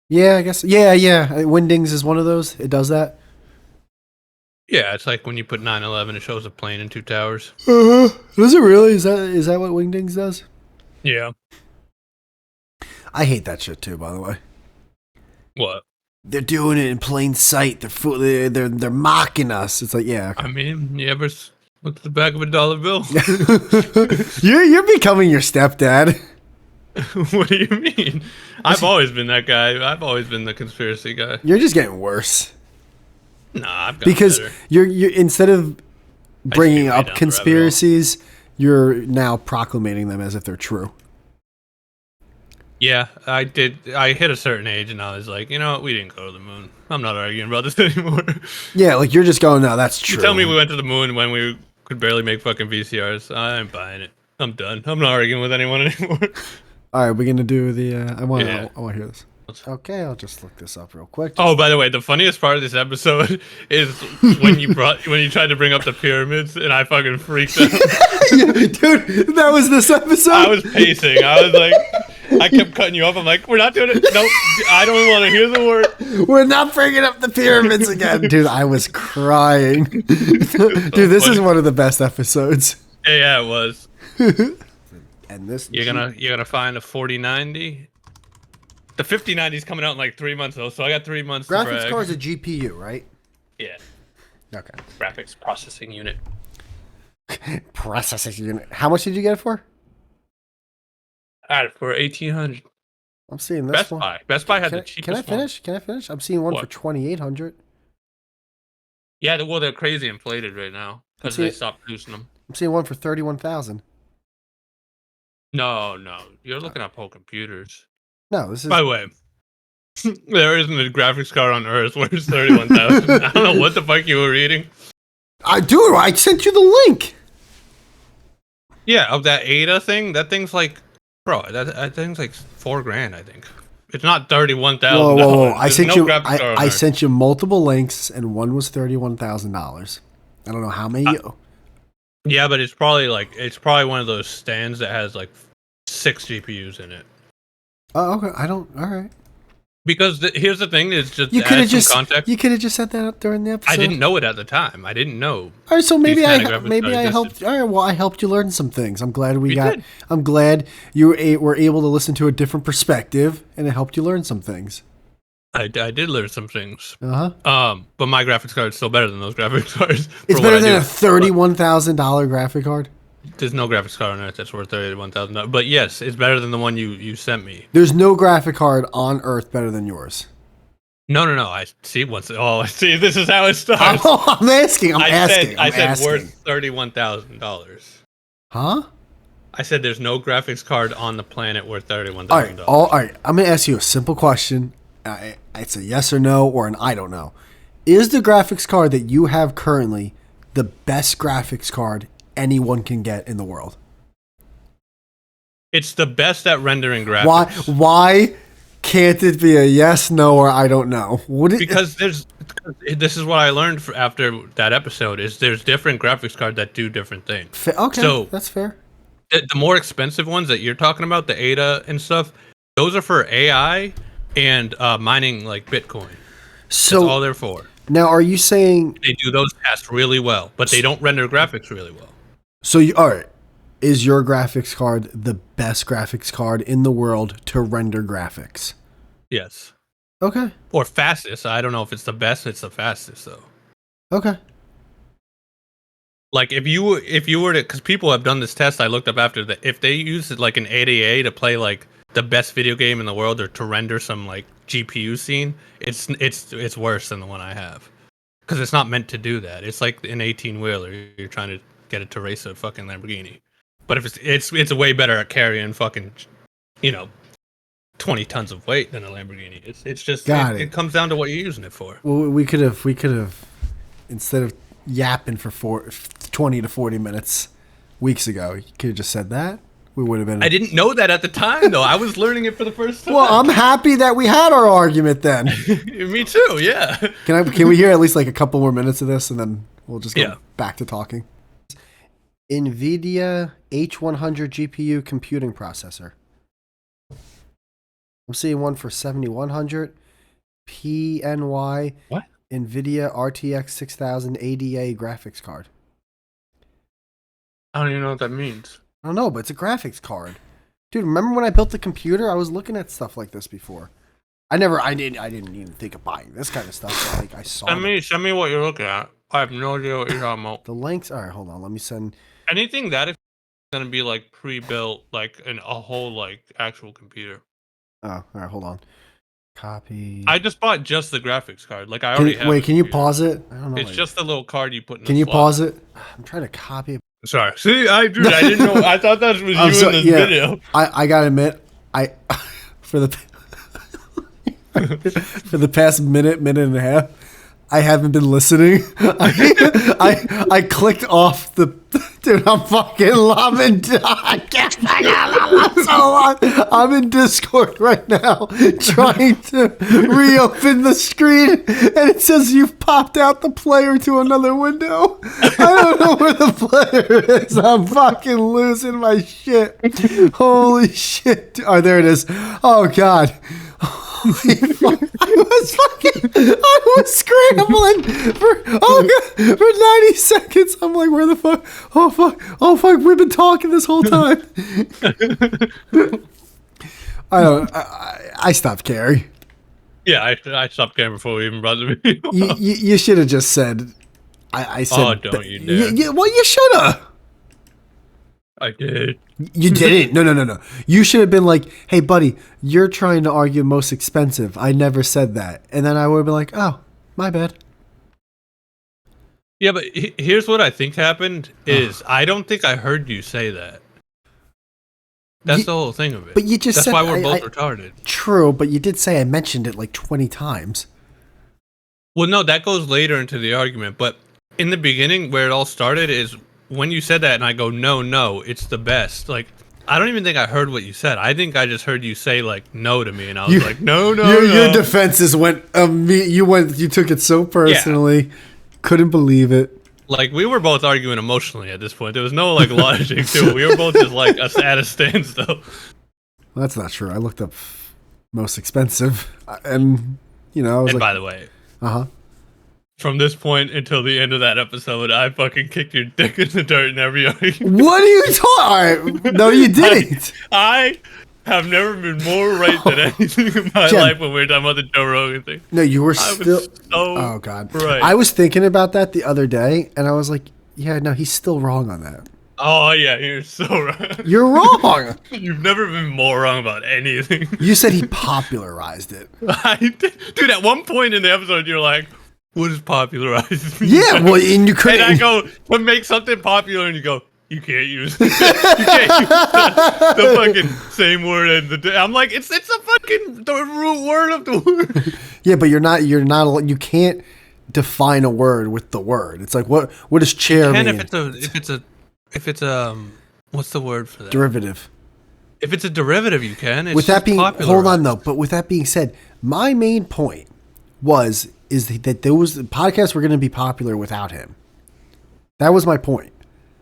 Yeah, I guess. Yeah. Wingdings is one of those. It does that. Yeah, it's like when you put 9/11, it shows a plane and 2 towers. Does it really? Is that what Wingdings does? Yeah. I hate that shit too, by the way. What? They're doing it in plain sight. They're mocking us. It's like, yeah. Okay. I mean, you ever look at the back of a dollar bill? You're becoming your stepdad. What do you mean? I've always been that guy. I've always been the conspiracy guy. You're just getting worse. Nah, I've got because better. You're instead of bringing up conspiracies, you're now proclamating them as if they're true. Yeah, I did. I hit a certain age, and I was like, you know what? We didn't go to the moon. I'm not arguing about this anymore. Yeah, like you're just going, no, that's true. You tell me we went to the moon when we could barely make fucking VCRs. I'm buying it. I'm done. I'm not arguing with anyone anymore. All right, we're gonna do the. I want to hear this. Okay, I'll just look this up real quick. Oh, by the way, the funniest part of this episode is when you tried to bring up the pyramids, and I fucking freaked out. Dude, that was this episode. I was pacing. I was like, I kept cutting you off. I'm like, we're not doing it. Nope, I don't want to hear the word. We're not bringing up the pyramids again, dude. I was crying. Dude, this is one of the best episodes. Yeah, it was. And this You're gonna find a 4090. The 5090 is coming out in like 3 months though, so I got 3 months. graphics card's a GPU, right? Yeah. Okay. Graphics processing unit. Processing unit. How much did you get it for? I had it for 1800. I'm seeing this one. Best Buy had the cheapest. Can I finish? one. Can I finish? I'm seeing one What? for 2,800. Yeah, well, they're crazy inflated right now because they stopped producing them. I'm seeing one for 31,000. No, you're looking at whole computers. No, this is. By the way, there isn't a graphics card on Earth where it's 31,000. I don't know what the fuck you were reading. I sent you the link. Yeah, of that Ada thing. That thing's like, bro, that thing's like $4,000. I think it's not 31,000. Whoa! I sent you. graphics card on I Earth. sent you multiple links, and one was $31,000. I don't know how many. Yeah, but it's probably one of those stands that has like 6 GPUs in it. Oh, okay. All right. Because here's the thing: is just You to could add have some just. context. You could have just set that up during the episode. I didn't know it at the time. I didn't know. All right, so maybe these kind of graphics maybe cards I helped. existed. All right, well, I helped you learn some things. I'm glad You did. I'm glad you were able to listen to a different perspective, and it helped you learn some things. I did learn some things. But my graphics card is still better than those graphics cards. it's better than a $31,000 graphic card. There's no graphics card on Earth that's worth $31,000. But yes, it's better than the one you sent me. There's no graphic card on Earth better than yours. No. I see. I see. This is how it starts. I'm asking. I said worth $31,000. Huh? I said there's no graphics card on the planet worth $31,000. All right. I'm gonna ask you a simple question. It's a yes or no or an I don't know. Is the graphics card that you have currently the best graphics card anyone can get in the world? It's the best at rendering graphics. Why can't it be a yes, no, or I don't know? Because this is what I learned after that episode is there's different graphics cards that do different things. Okay, so that's fair. The more expensive ones that you're talking about, the Ada and stuff, those are for AI and mining like Bitcoin. So that's all they're for. Now, are you saying they do those tasks really well, but they don't render graphics really well? So all right. Is your graphics card the best graphics card in the world to render graphics? Yes. Okay. Or fastest. I don't know if it's the best. It's the fastest though. Okay. Like if you were to, because people have done this test. I looked up after that. If they use it like an ADA to play like the best video game in the world or to render some like GPU scene, it's worse than the one I have because it's not meant to do that. It's like an 18-wheeler. You're trying to get it to race a fucking Lamborghini. But if it's way better at carrying fucking, 20 tons of weight than a Lamborghini. It's just it comes down to what you're using it for. Well, we could have instead of yapping for 20 to 40 minutes weeks ago, you could have just said that. We would have been. I didn't know that at the time though. I was learning it for the first time. Well, I'm happy that we had our argument then. Me too. Yeah. Can we hear at least like a couple more minutes of this and then we'll just go back to talking. NVIDIA H100 GPU computing processor. I'm seeing one for 7100 PNY. What? NVIDIA RTX 6000 ADA graphics card. I don't even know what that means. I don't know, but it's a graphics card. Dude, remember when I built the computer? I was looking at stuff like this before. I didn't even think of buying this kind of stuff. But like I saw. Send me what you're looking at. I have no idea what you're talking about. The links. All right, hold on. Let me send. Anything that is gonna be like pre-built, like a whole like actual computer. Oh, all right, hold on. Copy. I just bought just the graphics card. Like I already have. Wait, can you pause it? I don't know. It's just the little card you put in. Can you pause it? I'm trying to copy it. Sorry. See, I didn't know. I thought that was you in this video. I gotta admit, for the past minute and a half, I haven't been listening. I clicked off the. Dude, I'm in Discord right now trying to reopen the screen, and it says you've popped out the player to another window. I don't know where the player is. I'm fucking losing my shit. Holy shit. Oh, there it is. Oh, God. Holy fuck. I was scrambling for 90 seconds. I'm like, where the fuck? Oh fuck, we've been talking this whole time. I stopped caring. Yeah, I stopped caring before we even brought the video. You should have just said. I said. Oh, don't you dare! Well, you should have. I did. You didn't. No. You should have been like, "Hey, buddy, you're trying to argue most expensive. I never said that." And then I would have been like, "Oh, my bad." Yeah, but here's what I think happened is I don't think I heard you say that. That's the whole thing of it. But you just That's said, why we're both retarded. True, but you did say I mentioned it like 20 times. Well, no, that goes later into the argument. But in the beginning, where it all started is when you said that, and I go, no, it's the best. Like, I don't even think I heard what you said. I think I just heard you say like no to me, and I was like, no. Your defenses went. You took it so personally. Yeah. Couldn't believe it. Like, we were both arguing emotionally at this point. There was no like logic to it. We were both just like at a standstill. Well, that's not true. I looked up most expensive, and I was. And by the way, from this point until the end of that episode, I fucking kicked your dick in the dirt in every argument. What are you talking? Right. No, you didn't. I have never been more right than anything in my life when we were talking about the Joe Rogan thing. No, you were still. Oh God! Right. I was thinking about that the other day, and I was like, "Yeah, no, he's still wrong on that." Oh yeah, you're so wrong. You're wrong. You've never been more wrong about anything. You said he popularized it. I did. Dude, at one point in the episode, you're like, "What is popularized?" Yeah, well, and you couldn't. And I go, "To make something popular," and you go, "You can't use it. You can't use the fucking same word as the." I'm like, it's a fucking the root word of the word. Yeah, but you're not. You can't define a word with the word. It's like what does chair mean? If it's a what's the word for that? Derivative. If it's a derivative, you can. It's with that being, popular. Hold on though. But with that being said, my main point is that those podcasts were going to be popular without him. That was my point.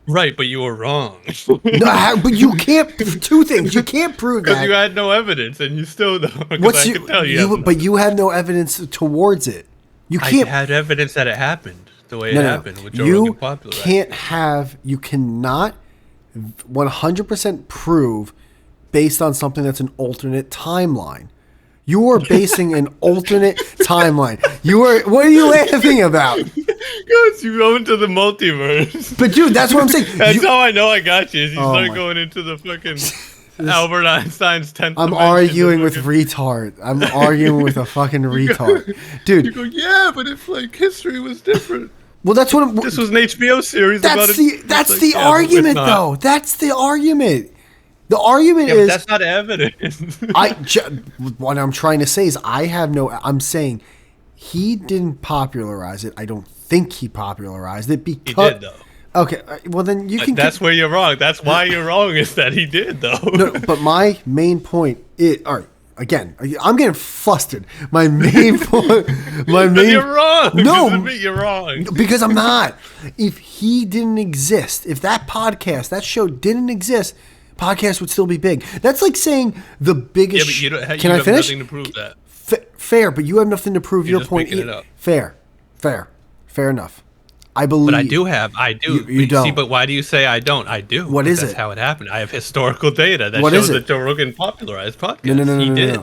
Right, but you were wrong. No, but you can't. Two things. You can't prove that because you had no evidence, and you still don't. But you had no evidence towards it. You can't. I had evidence that it happened the way it happened. With Joe Rogan popular. You cannot 100% prove based on something that's an alternate timeline. You are basing an alternate timeline. What are you laughing about? Because you go into the multiverse. But dude, that's what I'm saying. That's how I know I got you. Is you start going into the fucking Albert Einstein's 10th I'm arguing with retard. I'm arguing with a fucking retard. Dude. You go, yeah, but if like history was different. Well, that's what this was an HBO series about it. That's the argument, though. That's the argument. The argument is that's not evidence. What I'm trying to say is I'm saying he didn't popularize it. I don't think he popularized it because he did though. Okay, well then you can. That's where you're wrong. That's why you're wrong. Is that he did though. No, but my main point is all right. Again, I'm getting flustered. My main point. You're wrong. No, you're wrong. Because I'm not. If he didn't exist, if that show didn't exist. Podcast would still be big. That's like saying the biggest. Yeah, but Can I finish? Nothing to prove that. Fair, but you have nothing to prove your point. Fair enough. I believe. But I do. You don't. See, but why do you say I don't? I do. What is That's it? how it happened. I have historical data that shows that Joe Rogan popularized podcasts. No. He did.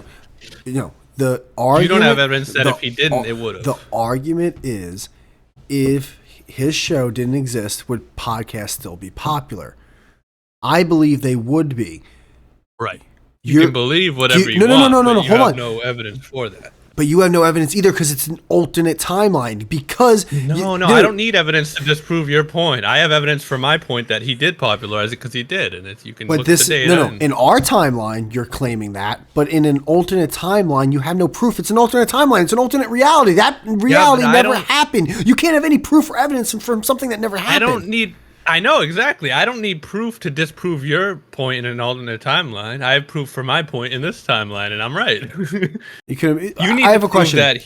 No. The argument. You don't have evidence that if he didn't, it would have. The argument is, if his show didn't exist, would podcasts still be popular? I believe they would be. Right. You can believe whatever you want. No. Hold on. No evidence for that. But you have no evidence either because it's an alternate timeline. Because I don't need evidence to disprove your point. I have evidence for my point that he did popularize it because he did, and you can look at the data. In our timeline, you're claiming that, but in an alternate timeline, you have no proof. It's an alternate timeline. It's an alternate reality. That reality never happened. You can't have any proof or evidence from something that never happened. I know, exactly. I don't need proof to disprove your point in an alternate timeline. I have proof for my point in this timeline, and I'm right. I have a question. That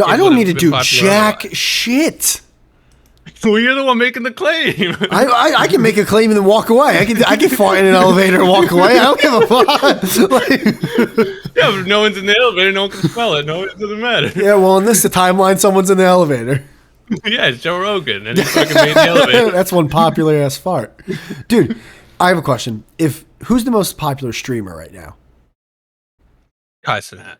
I don't need to do jack shit. Well, you're the one making the claim. I can make a claim and then walk away. I can fart in an elevator and walk away. I don't give a fuck. Yeah, but if no one's in the elevator, no one can smell it. No, it doesn't matter. Yeah, well, in the timeline, someone's in the elevator. Yeah, it's Joe Rogan, and he's fucking made the elevator. That's one popular ass fart. Dude, I have a question. Who's the most popular streamer right now? Kai Cenat.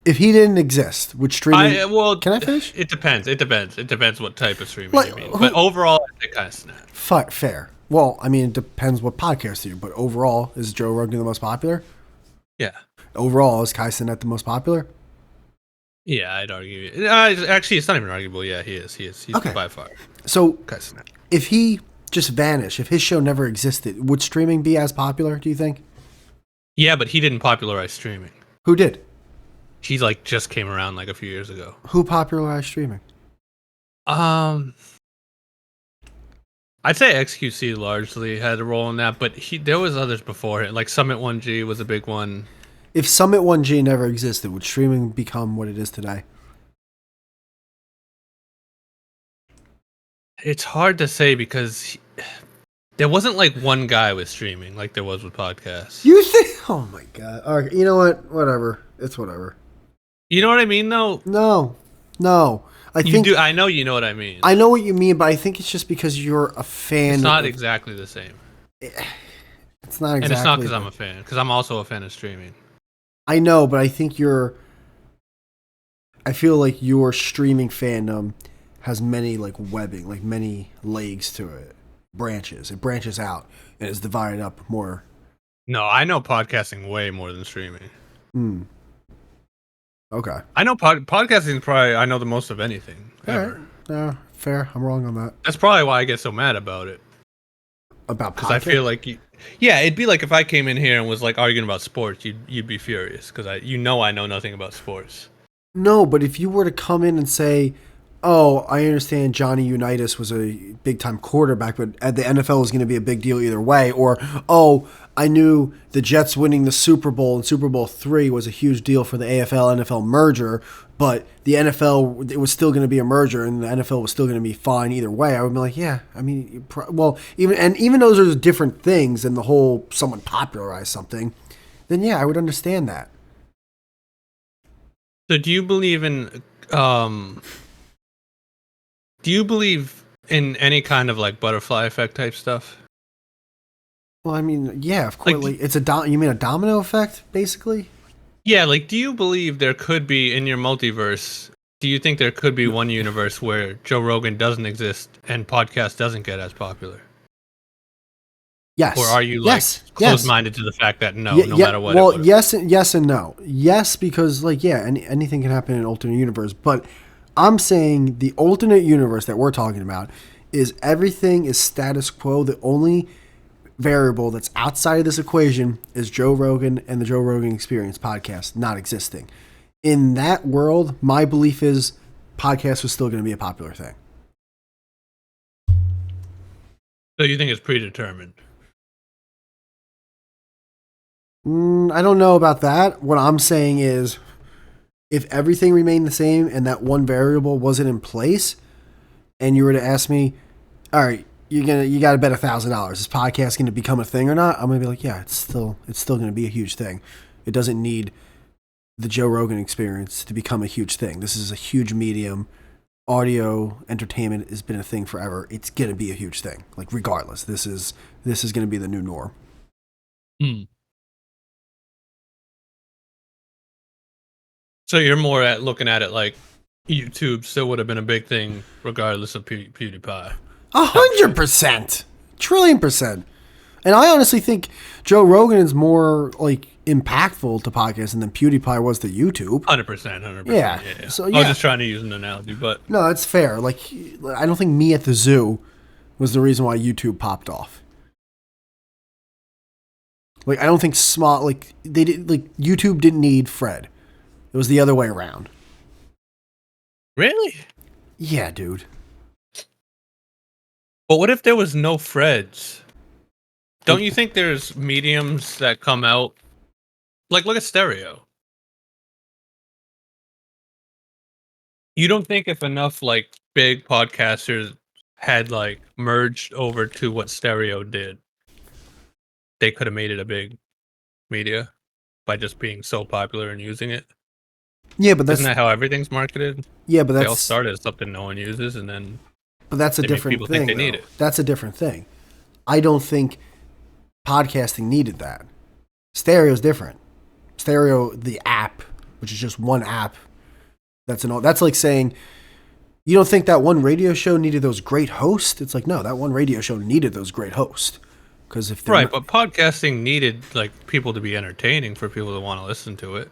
If he didn't exist, would streaming... Can I finish? It depends. It depends what type of streaming you mean. But overall, I think Kai Cenat. Fair. Well, I mean, it depends what podcast you do, but overall, is Joe Rogan the most popular? Yeah. Overall, is Kai Cenat the most popular? Yeah, I'd argue. Actually, it's not even arguable. Yeah, he is. He's okay. By far. So, if he just vanished, if his show never existed, would streaming be as popular, do you think? Yeah, but he didn't popularize streaming. Who did? He just came around a few years ago. Who popularized streaming? I'd say XQC largely had a role in that, but there was others before him. Like Summit 1G was a big one. If Summit 1G never existed, would streaming become what it is today? It's hard to say because there wasn't one guy with streaming like there was with podcasts. You think? Oh my god! All right, you know what? Whatever. It's whatever. You know what I mean, though? No. I know you know what I mean. I know what you mean, but I think it's just because you're a fan. It's not exactly the same. It's not exactly. And it's not because I'm a fan, because I'm also a fan of streaming. I know, but I think I feel like your streaming fandom has many webbing, many legs to it. It branches out and is divided up more. No, I know podcasting way more than streaming. Okay. I know podcasting is probably I know the most of anything ever. Right. Fair. I'm wrong on that. That's probably why I get so mad about it. About because I feel like it'd be like if I came in here and was arguing about sports, you'd be furious because I know nothing about sports. No, but if you were to come in and say, "Oh, I understand Johnny Unitas was a big time quarterback, but the NFL was going to be a big deal either way," or "Oh, I knew the Jets winning the Super Bowl and Super Bowl III was a huge deal for the AFL-NFL merger, but the NFL, it was still going to be a merger and the NFL was still going to be fine either way," I would be like, yeah, I mean, even those are different things than the whole someone popularized something, then yeah, I would understand that. So do you believe in any kind of butterfly effect type stuff? Well, I mean, yeah, of course. It's you mean a domino effect, basically? Yeah, do you believe there could be in your multiverse? Do you think there could be one universe where Joe Rogan doesn't exist and podcast doesn't get as popular? Yes. Or are you closed-minded to the fact that no matter what? Well, yes and no. Yes, because anything can happen in an alternate universe, but I'm saying the alternate universe that we're talking about is everything is status quo. The only variable that's outside of this equation is Joe Rogan and the Joe Rogan Experience podcast not existing. In that world, my belief is podcast was still going to be a popular thing. So you think it's predetermined? I don't know about that. What I'm saying is if everything remained the same and that one variable wasn't in place and you were to ask me, all right, you got to bet $1,000. Is podcast going to become a thing or not? I'm going to be like, yeah, it's still going to be a huge thing. It doesn't need the Joe Rogan Experience to become a huge thing. This is a huge medium. Audio entertainment has been a thing forever. It's going to be a huge thing. Regardless, this is going to be the new norm. So you're more at looking at it like YouTube still would have been a big thing regardless of PewDiePie. 100%, trillion %. And I honestly think Joe Rogan is more impactful to podcasting than PewDiePie was to YouTube. 100%. Yeah. So I was just trying to use an analogy, but no, that's fair. Like, I don't think Me at the Zoo was the reason why YouTube popped off. Like, I don't think YouTube didn't need Fred. It was the other way around. Really? Yeah, dude. But what if there was no Freds? Don't you think there's mediums that come out? Like, look at stereo. You don't think if enough, like, big podcasters had, like, merged over to what stereo did, they could have made it a big media by just being so popular and using it? Yeah, but isn't that how everything's marketed? Yeah, but they all started as something no one uses, and then but that's a different people thing. Think they need it. That's a different thing. I don't think podcasting needed that. Stereo's different. Stereo, the app, which is just one app. That's like saying you don't think that one radio show needed those great hosts. It's like, no, that one radio show needed those great hosts. Because if but podcasting needed like people to be entertaining for people to want to listen to it.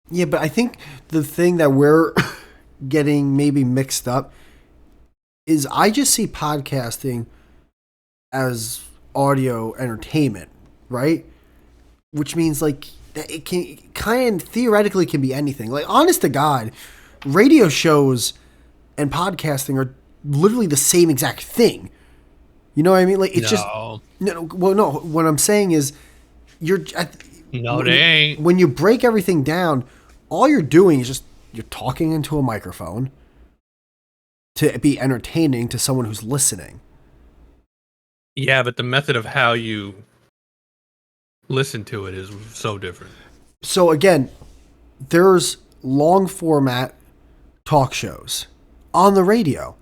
Yeah, but I think the thing that we're getting maybe mixed up is I just see podcasting as audio entertainment, right? Which means like it can kind of theoretically can be anything. Like, honest to God, radio shows and podcasting are literally the same exact thing. You know what I mean? Like, it's no. What I'm saying is, they ain't. When you break everything down, all you're doing is just you're talking into a microphone to be entertaining to someone who's listening. Yeah, but the method of how you listen to it is so different. So again, there's long format talk shows on the radio.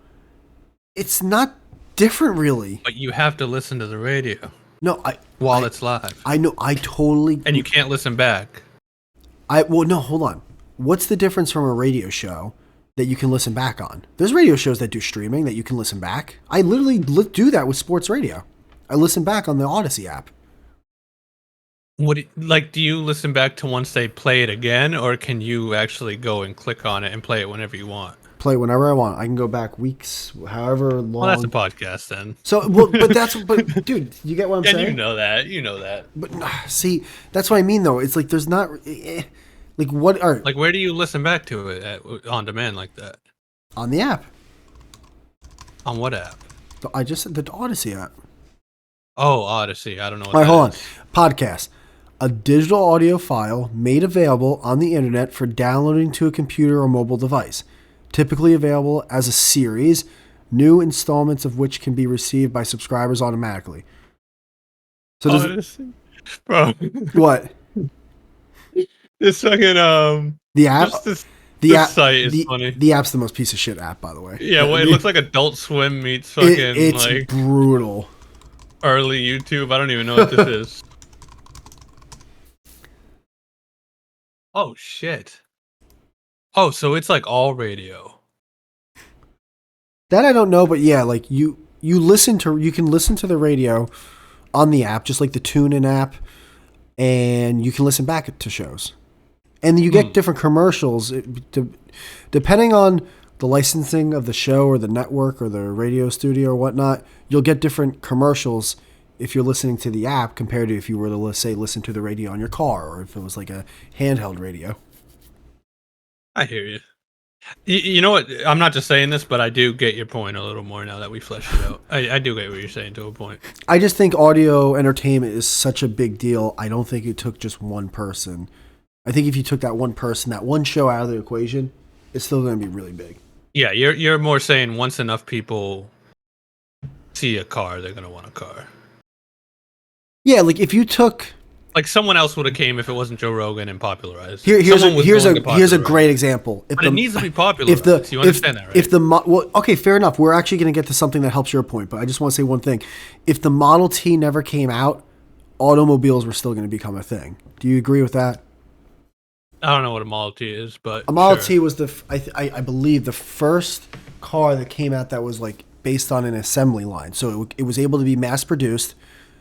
It's not different, really. But you have to listen to the radio. No, while it's live. I know. I totally. And you can't listen back. No, hold on. What's the difference from a radio show that you can listen back on? There's radio shows that do streaming that you can listen back. I literally do that with sports radio. I listen back on the Odyssey app. Do you listen back to once they play it again, or can you actually go and click on it and play it whenever you want? Play whenever I want. I can go back weeks, however long. Well, that's a podcast then. So, but dude, you get what I'm saying? And you know that. But see, that's what I mean, though. It's like there's not like what are like where do you listen back to it on demand like that? On the app. On what app? I just said the Odyssey app. Oh, Odyssey. I don't know. All right, hold on. Podcast. A digital audio file made available on the internet for downloading to a computer or mobile device. Typically available as a series, new installments of which can be received by subscribers automatically. So bro, what? This fucking the app. This site is funny. The app's the most piece of shit app, by the way. Yeah, well, it looks like Adult Swim meets fucking it's like brutal. Early YouTube. I don't even know what this is. Oh shit. Oh, so it's like all radio. That I don't know, but yeah, like you can listen to the radio on the app, just like the TuneIn app, and you can listen back to shows. And you get different commercials depending on the licensing of the show or the network or the radio studio or whatnot. You'll get different commercials if you're listening to the app compared to if you were to, listen to the radio on your car or if it was like a handheld radio. I hear you. You know what? I'm not just saying this, but I do get your point a little more now that we fleshed it out. I do get what you're saying to a point. I just think audio entertainment is such a big deal. I don't think it took just one person. I think if you took that one person, that one show out of the equation, it's still going to be really big. Yeah, you're more saying once enough people see a car, they're going to want a car. Yeah, like if you took... Like someone else would have came if it wasn't Joe Rogan and popularized. Here's a great example. But it needs to be popularized. You understand that, right? Okay, fair enough. We're actually going to get to something that helps your point, but I just want to say one thing. If the Model T never came out, automobiles were still going to become a thing. Do you agree with that? I don't know what a Model T is, but a Model T was I believe the first car that came out that was like based on an assembly line. So it was able to be mass produced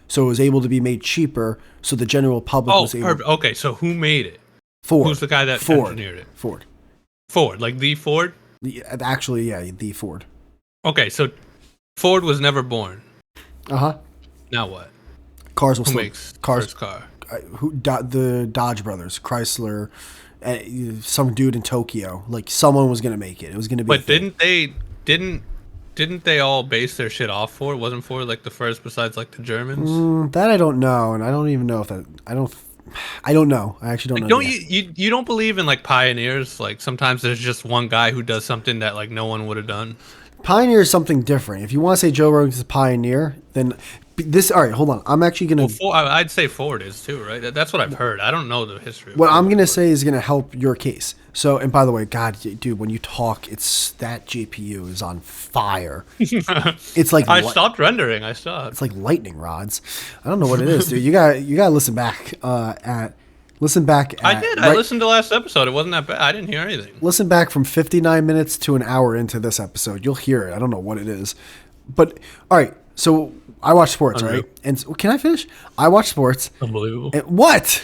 so it was able to be made cheaper, so the general public Oh, was able. perfect. Okay, so who made it? Ford. Who's the guy that engineered it? Ford. Ford, like the Ford. Actually, yeah, the Ford. Okay, so Ford was never born. Now what? Cars will Who still makes cars. first car? The Dodge brothers, Chrysler, some dude in Tokyo. Like someone was gonna make it. It was gonna be. But didn't they all base their shit off Ford? Wasn't Ford like the first besides like the Germans? That I don't know, and I don't even know if that. I don't know. I actually don't know. Don't you don't believe in like pioneers? Like sometimes there's just one guy who does something that like no one would have done. Pioneer is something different. If you want to say Joe Rogan's a pioneer, then this. All right, hold on. I'm actually gonna. Well, I'd say Ford is too, right? That's what I've heard. I don't know the history. What I'm gonna say is gonna help your case. So, and by the way, God, dude, when you talk, it's that GPU is on fire. It's like I stopped rendering. I stopped. It's like lightning rods. I don't know what it is, dude. You got to listen back at. I did. I listened to last episode. It wasn't that bad. I didn't hear anything. Listen back from 59 minutes to an hour into this episode. You'll hear it. I don't know what it is. But, all right. So, I watch sports, right? And can I finish? I watch sports. Unbelievable. What?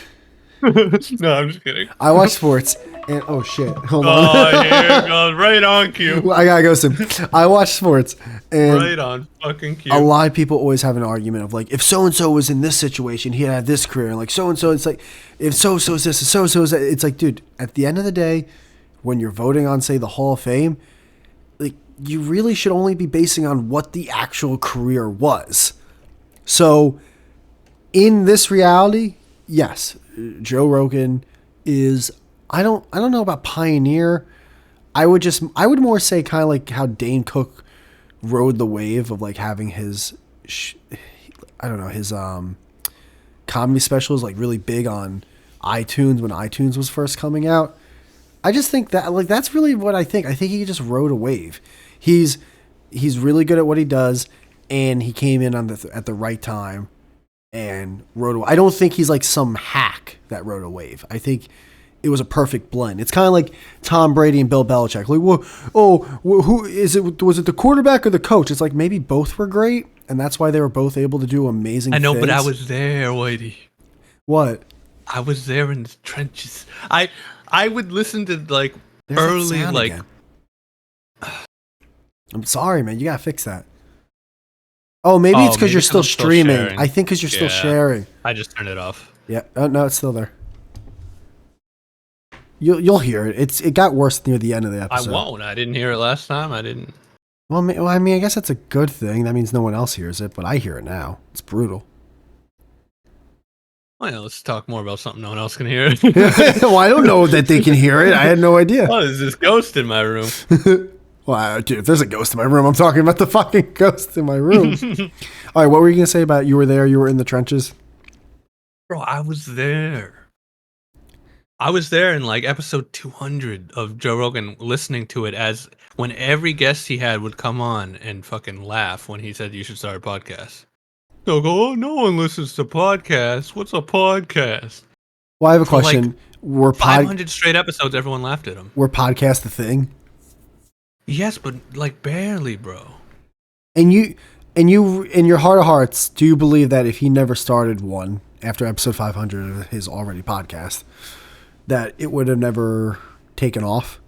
No, I'm just kidding. I watch sports. And, oh, shit. Hold on. Oh, here it goes. Right on cue. I got to go soon. I watch sports. And right on fucking cue. A lot of people always have an argument of like, if so-and-so was in this situation, he'd have this career. And like so-and-so, it's like, if so-and-so is this, so-and-so is that. It's like, dude, at the end of the day, when you're voting on, say, the Hall of Fame, like, you really should only be basing on what the actual career was. So, in this reality, yes, Joe Rogan is... I don't know about pioneer. I would more say kind of like how Dane Cook rode the wave of like having his comedy specials like really big on iTunes when iTunes was first coming out. I just think that like that's really what I think. I think he just rode a wave. He's really good at what he does, and he came in at the right time and rode a wave. I don't think he's like some hack that rode a wave. I think it was a perfect blend. It's kind of like Tom Brady and Bill Belichick. Like, who is it? Was it the quarterback or the coach? It's like maybe both were great, and that's why they were both able to do amazing things. I know, but I was there, Whitey. What? I was there in the trenches. I would listen to like There's early like. Again. I'm sorry, man. You gotta fix that. Oh, maybe it's because you're still streaming. I think because you're still sharing. I just turned it off. Yeah. Oh no, it's still there. You'll hear it. It got worse near the end of the episode. I won't. I didn't hear it last time. I didn't. Well, I mean, I guess that's a good thing. That means no one else hears it, but I hear it now. It's brutal. Well, let's talk more about something no one else can hear. Well, I don't know that they can hear it. I had no idea. Oh, there's this ghost in my room. Well, dude, if there's a ghost in my room, I'm talking about the fucking ghost in my room. All right, what were you going to say about you were there, you were in the trenches? Bro, I was there. I was there in like episode 200 of Joe Rogan listening to it as when every guest he had would come on and fucking laugh when he said you should start a podcast. They'll go, oh, no one listens to podcasts. What's a podcast? Well, I have a question. Like were 500 straight episodes, everyone laughed at him. Were podcasts the thing? Yes, but like barely, bro. And you, in your heart of hearts, do you believe that if he never started one after episode 500 of his already podcast, that it would have never taken off?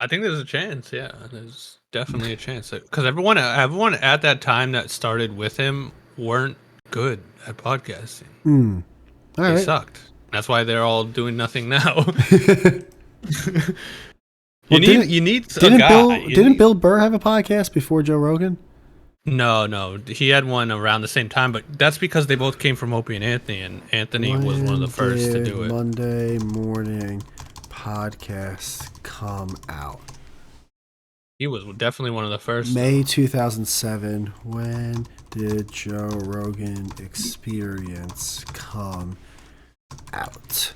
I think there's a chance. Yeah, there's definitely a chance because everyone at that time that started with him weren't good at podcasting. They sucked. That's why they're all doing nothing now. You need a guy. Didn't Bill Burr have a podcast before Joe Rogan? No. He had one around the same time, but that's because they both came from Opie and Anthony was one of the first to do it. Monday morning podcasts come out. He was definitely one of the first. May 2007. When did Joe Rogan Experience come out?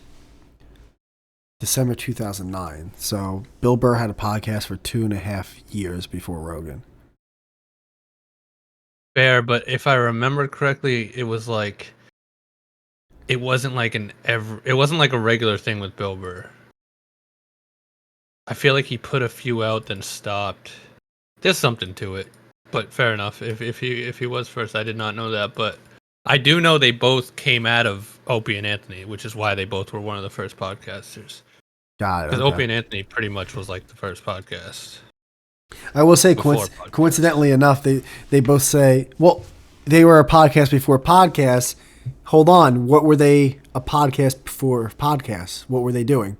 December 2009. So Bill Burr had a podcast for 2.5 years before Rogan. Fair, but if I remember correctly, it wasn't like a regular thing with Bill Burr. I feel like he put a few out then stopped. There's something to it, but fair enough. If he was first, I did not know that. But I do know they both came out of Opie and Anthony, which is why they both were one of the first podcasters. Got it. Because Okay. Opie and Anthony pretty much was like the first podcast. I will say, Before podcasts. coincidentally enough, they both say, well, they were a podcast before podcasts. Hold on, what were they a podcast before podcasts? What were they doing?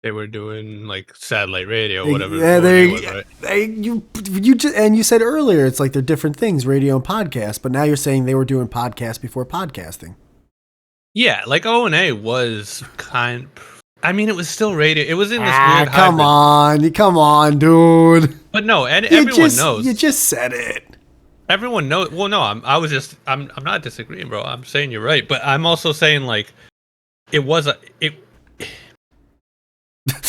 They were doing like satellite radio, whatever. Yeah, Right? you said earlier it's like they're different things, radio and podcast. But now you're saying they were doing podcasts before podcasting. Yeah, like O&A was kind. I mean, it was still radio. It was in this weird Come hybrid. come on, dude. But no, and everyone knows. You just said it. Everyone knows. Well, no, I'm not disagreeing, bro. I'm saying you're right, but I'm also saying like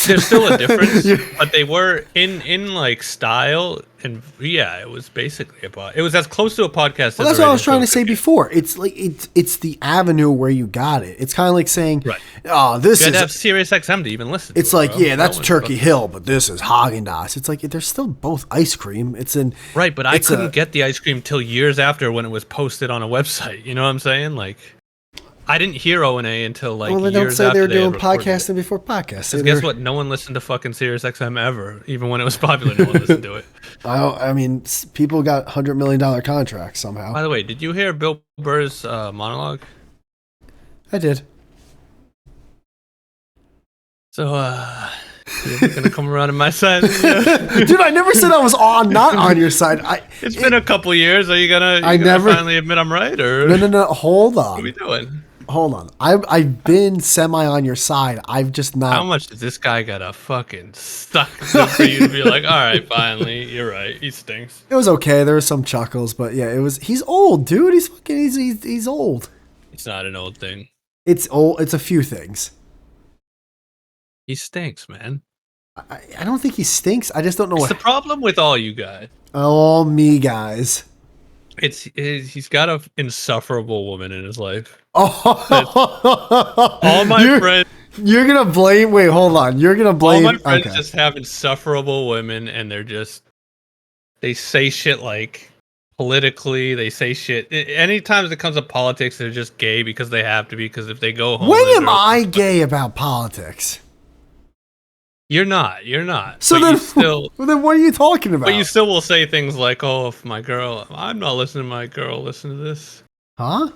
there's still a difference, but they were in like style, and yeah, it was basically it was as close to a podcast. Well, that's what I was trying to say before. It's like it's the avenue where you got it. It's kind of like saying, right. "Oh, this you had is." to have Sirius XM to even listen. It's to like, it, bro. yeah, that's Turkey Hill, but this is Haagen-Dazs. It's like they're still both ice cream. It's an right, but I couldn't get the ice cream till years after when it was posted on a website. You know what I'm saying? Like, I didn't hear O&A until like they years don't say after they were doing recorded podcasting it. before podcasts. Guess what? No one listened to fucking Sirius XM ever, even when it was popular. No one listened to it. I mean, people got $100 million contracts somehow. By the way, did you hear Bill Burr's monologue? I did. So, you're gonna come around on my side? Dude, I never said I was not on your side. It's been a couple years. Are you gonna finally admit I'm right, or no? Hold on. What are we doing? Hold on. I've been semi on your side. I've just not. How much does this guy gotta fucking suck for you to be like, all right, finally, you're right. He stinks. It was okay. There were some chuckles, but yeah, it was. He's old, dude. He's old. It's not an old thing. It's old. It's a few things. He stinks, man. I don't think he stinks. I just don't know What's the problem with all you guys? All me guys. He's got an insufferable woman in his life. Oh, all my friends. You're gonna blame. Wait, hold on. You're gonna blame. All my friends just have insufferable women, and they say shit like politically. They say shit. Anytime it comes to politics, they're just gay because they have to be. Because if they go home, when am I gay about politics? You're not. So but then what are you talking about? But you still will say things like, "Oh, if my girl, I'm not listening to my girl. Listen to this." Huh?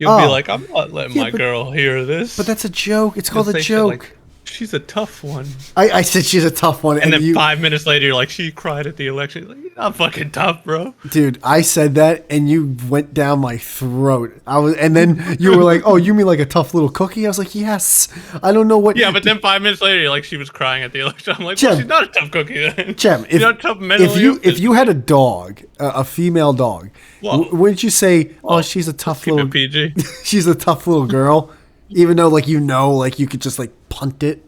You'll be like, "I'm not letting my girl hear this." But that's a joke. It's called a joke. Like, she's a tough one. I said she's a tough one, and then 5 minutes later, you're like, "She cried at the election." You're like, you're not fucking tough, bro. Dude, I said that, and you went down my throat. And then you were like, "Oh, you mean like a tough little cookie?" I was like, "Yes." I don't know what. Yeah, but then 5 minutes later, you're like, "She was crying at the election." I'm like, well, she's not a tough cookie then. Jem, she's not tough mentally. If you had a dog, a female dog, wouldn't you say, "Oh, she's a tough little PG. She's a tough little girl," even though like you could just like punt it.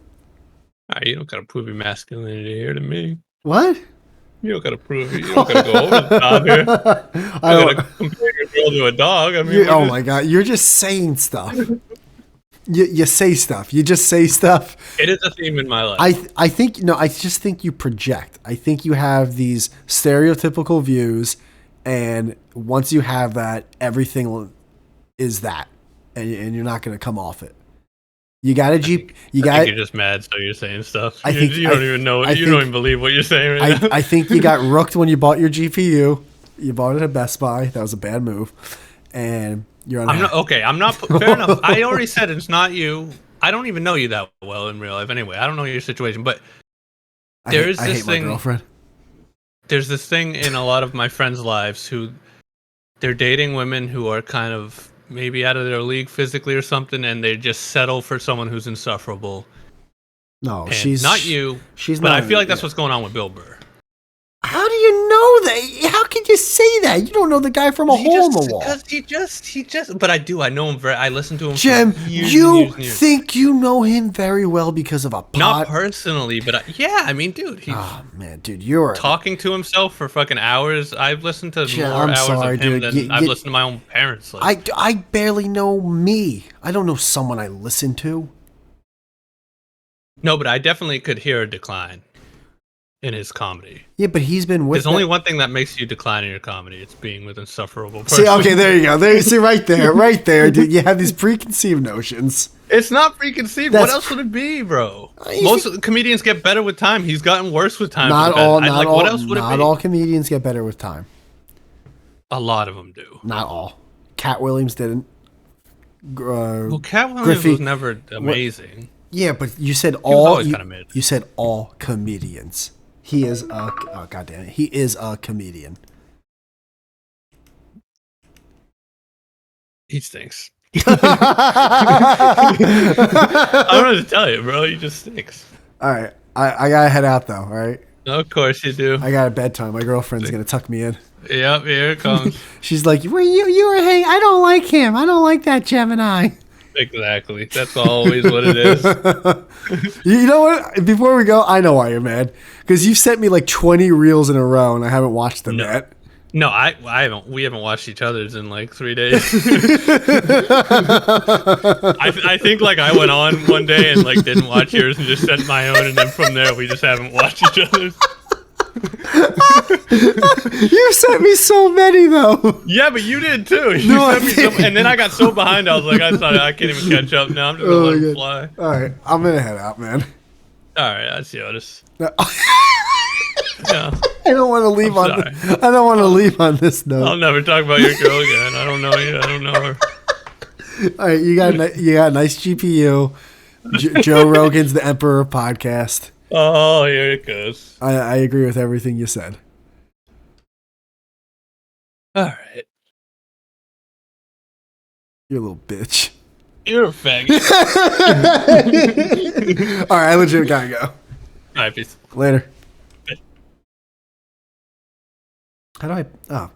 You don't gotta prove your masculinity here to me. What? You don't gotta prove it. You don't gotta go over the top here. I gotta compare your girl to a dog. I mean, oh my god, you're just saying stuff. You say stuff. You just say stuff. It is a theme in my life. I think I just think you project. I think you have these stereotypical views, and once you have that, everything is that, and you're not going to come off it. You got a Jeep. I think you're just mad, so you're saying stuff. You don't even know. You don't even believe what you're saying right now. I think you got rooked when you bought your GPU. You bought it at Best Buy. That was a bad move, and you're. I'm not. Fair enough. I already said it's not you. I don't even know you that well in real life. Anyway, I don't know your situation, but I hate my girlfriend. There's this thing in a lot of my friends' lives who they're dating women who are kind of maybe out of their league physically or something, and they just settle for someone who's insufferable. No, and she's not you. But I feel like that's what's going on with Bill Burr. How do you know that? How can you say that? You don't know the guy from a hole in the wall. Because he just. But I do. I know him very. I listen to him. Jem, for years you and years and years. think you know him very well because of a pod? Not personally, but yeah. I mean, dude. Oh man, dude, you're talking to himself for fucking hours. I've listened to more hours of him than I've listened to my own parents. Like. I barely know me. I don't know someone I listen to. No, but I definitely could hear a decline. in his comedy. Yeah, but he's been with. There's only one thing that makes you decline in your comedy. It's being with an insufferable person. See, okay, there you go. There you see, right there, dude. You have these preconceived notions. It's not preconceived. What else would it be, bro? Most comedians get better with time. He's gotten worse with time. Not all. Not all. What else would it be? Not all comedians get better with time. A lot of them do. Not all. Cat Williams didn't. Well, Cat Williams was never amazing. Yeah, but you said He was always kind of mid. You said all comedians. He is a. Oh, goddamn it! He is a comedian. He stinks. I don't know what to tell you, bro. He just stinks. All right, I gotta head out though. All right. Of course you do. I got a bedtime. My girlfriend's gonna tuck me in. Yep, here it comes. She's like, "Where you were hanging? I don't like him. I don't like that Gemini." Exactly. That's always what it is. You know what? Before we go, I know why you're mad because you sent me like 20 reels in a row and I haven't watched them yet. No, I haven't. We haven't watched each other's in like 3 days. I think like I went on one day and like didn't watch yours and just sent my own, and then from there we just haven't watched each other's. You sent me so many though. Yeah, but you did too. You sent me some, and then I got so behind. I was like, I can't even catch up now. I'm just gonna let it fly. All right, I'm gonna head out, man. All right, I see Otis. No. Yeah. I don't want to leave I don't want to leave on this note. I'll never talk about your girl again. I don't know you. I don't know her. All right, you got a nice GPU. Joe Rogan's the Emperor podcast. Oh, here it goes. I agree with everything you said. All right. You little bitch. You're a faggot. All right, I legit gotta go. All right, peace. Later. How do I... Oh.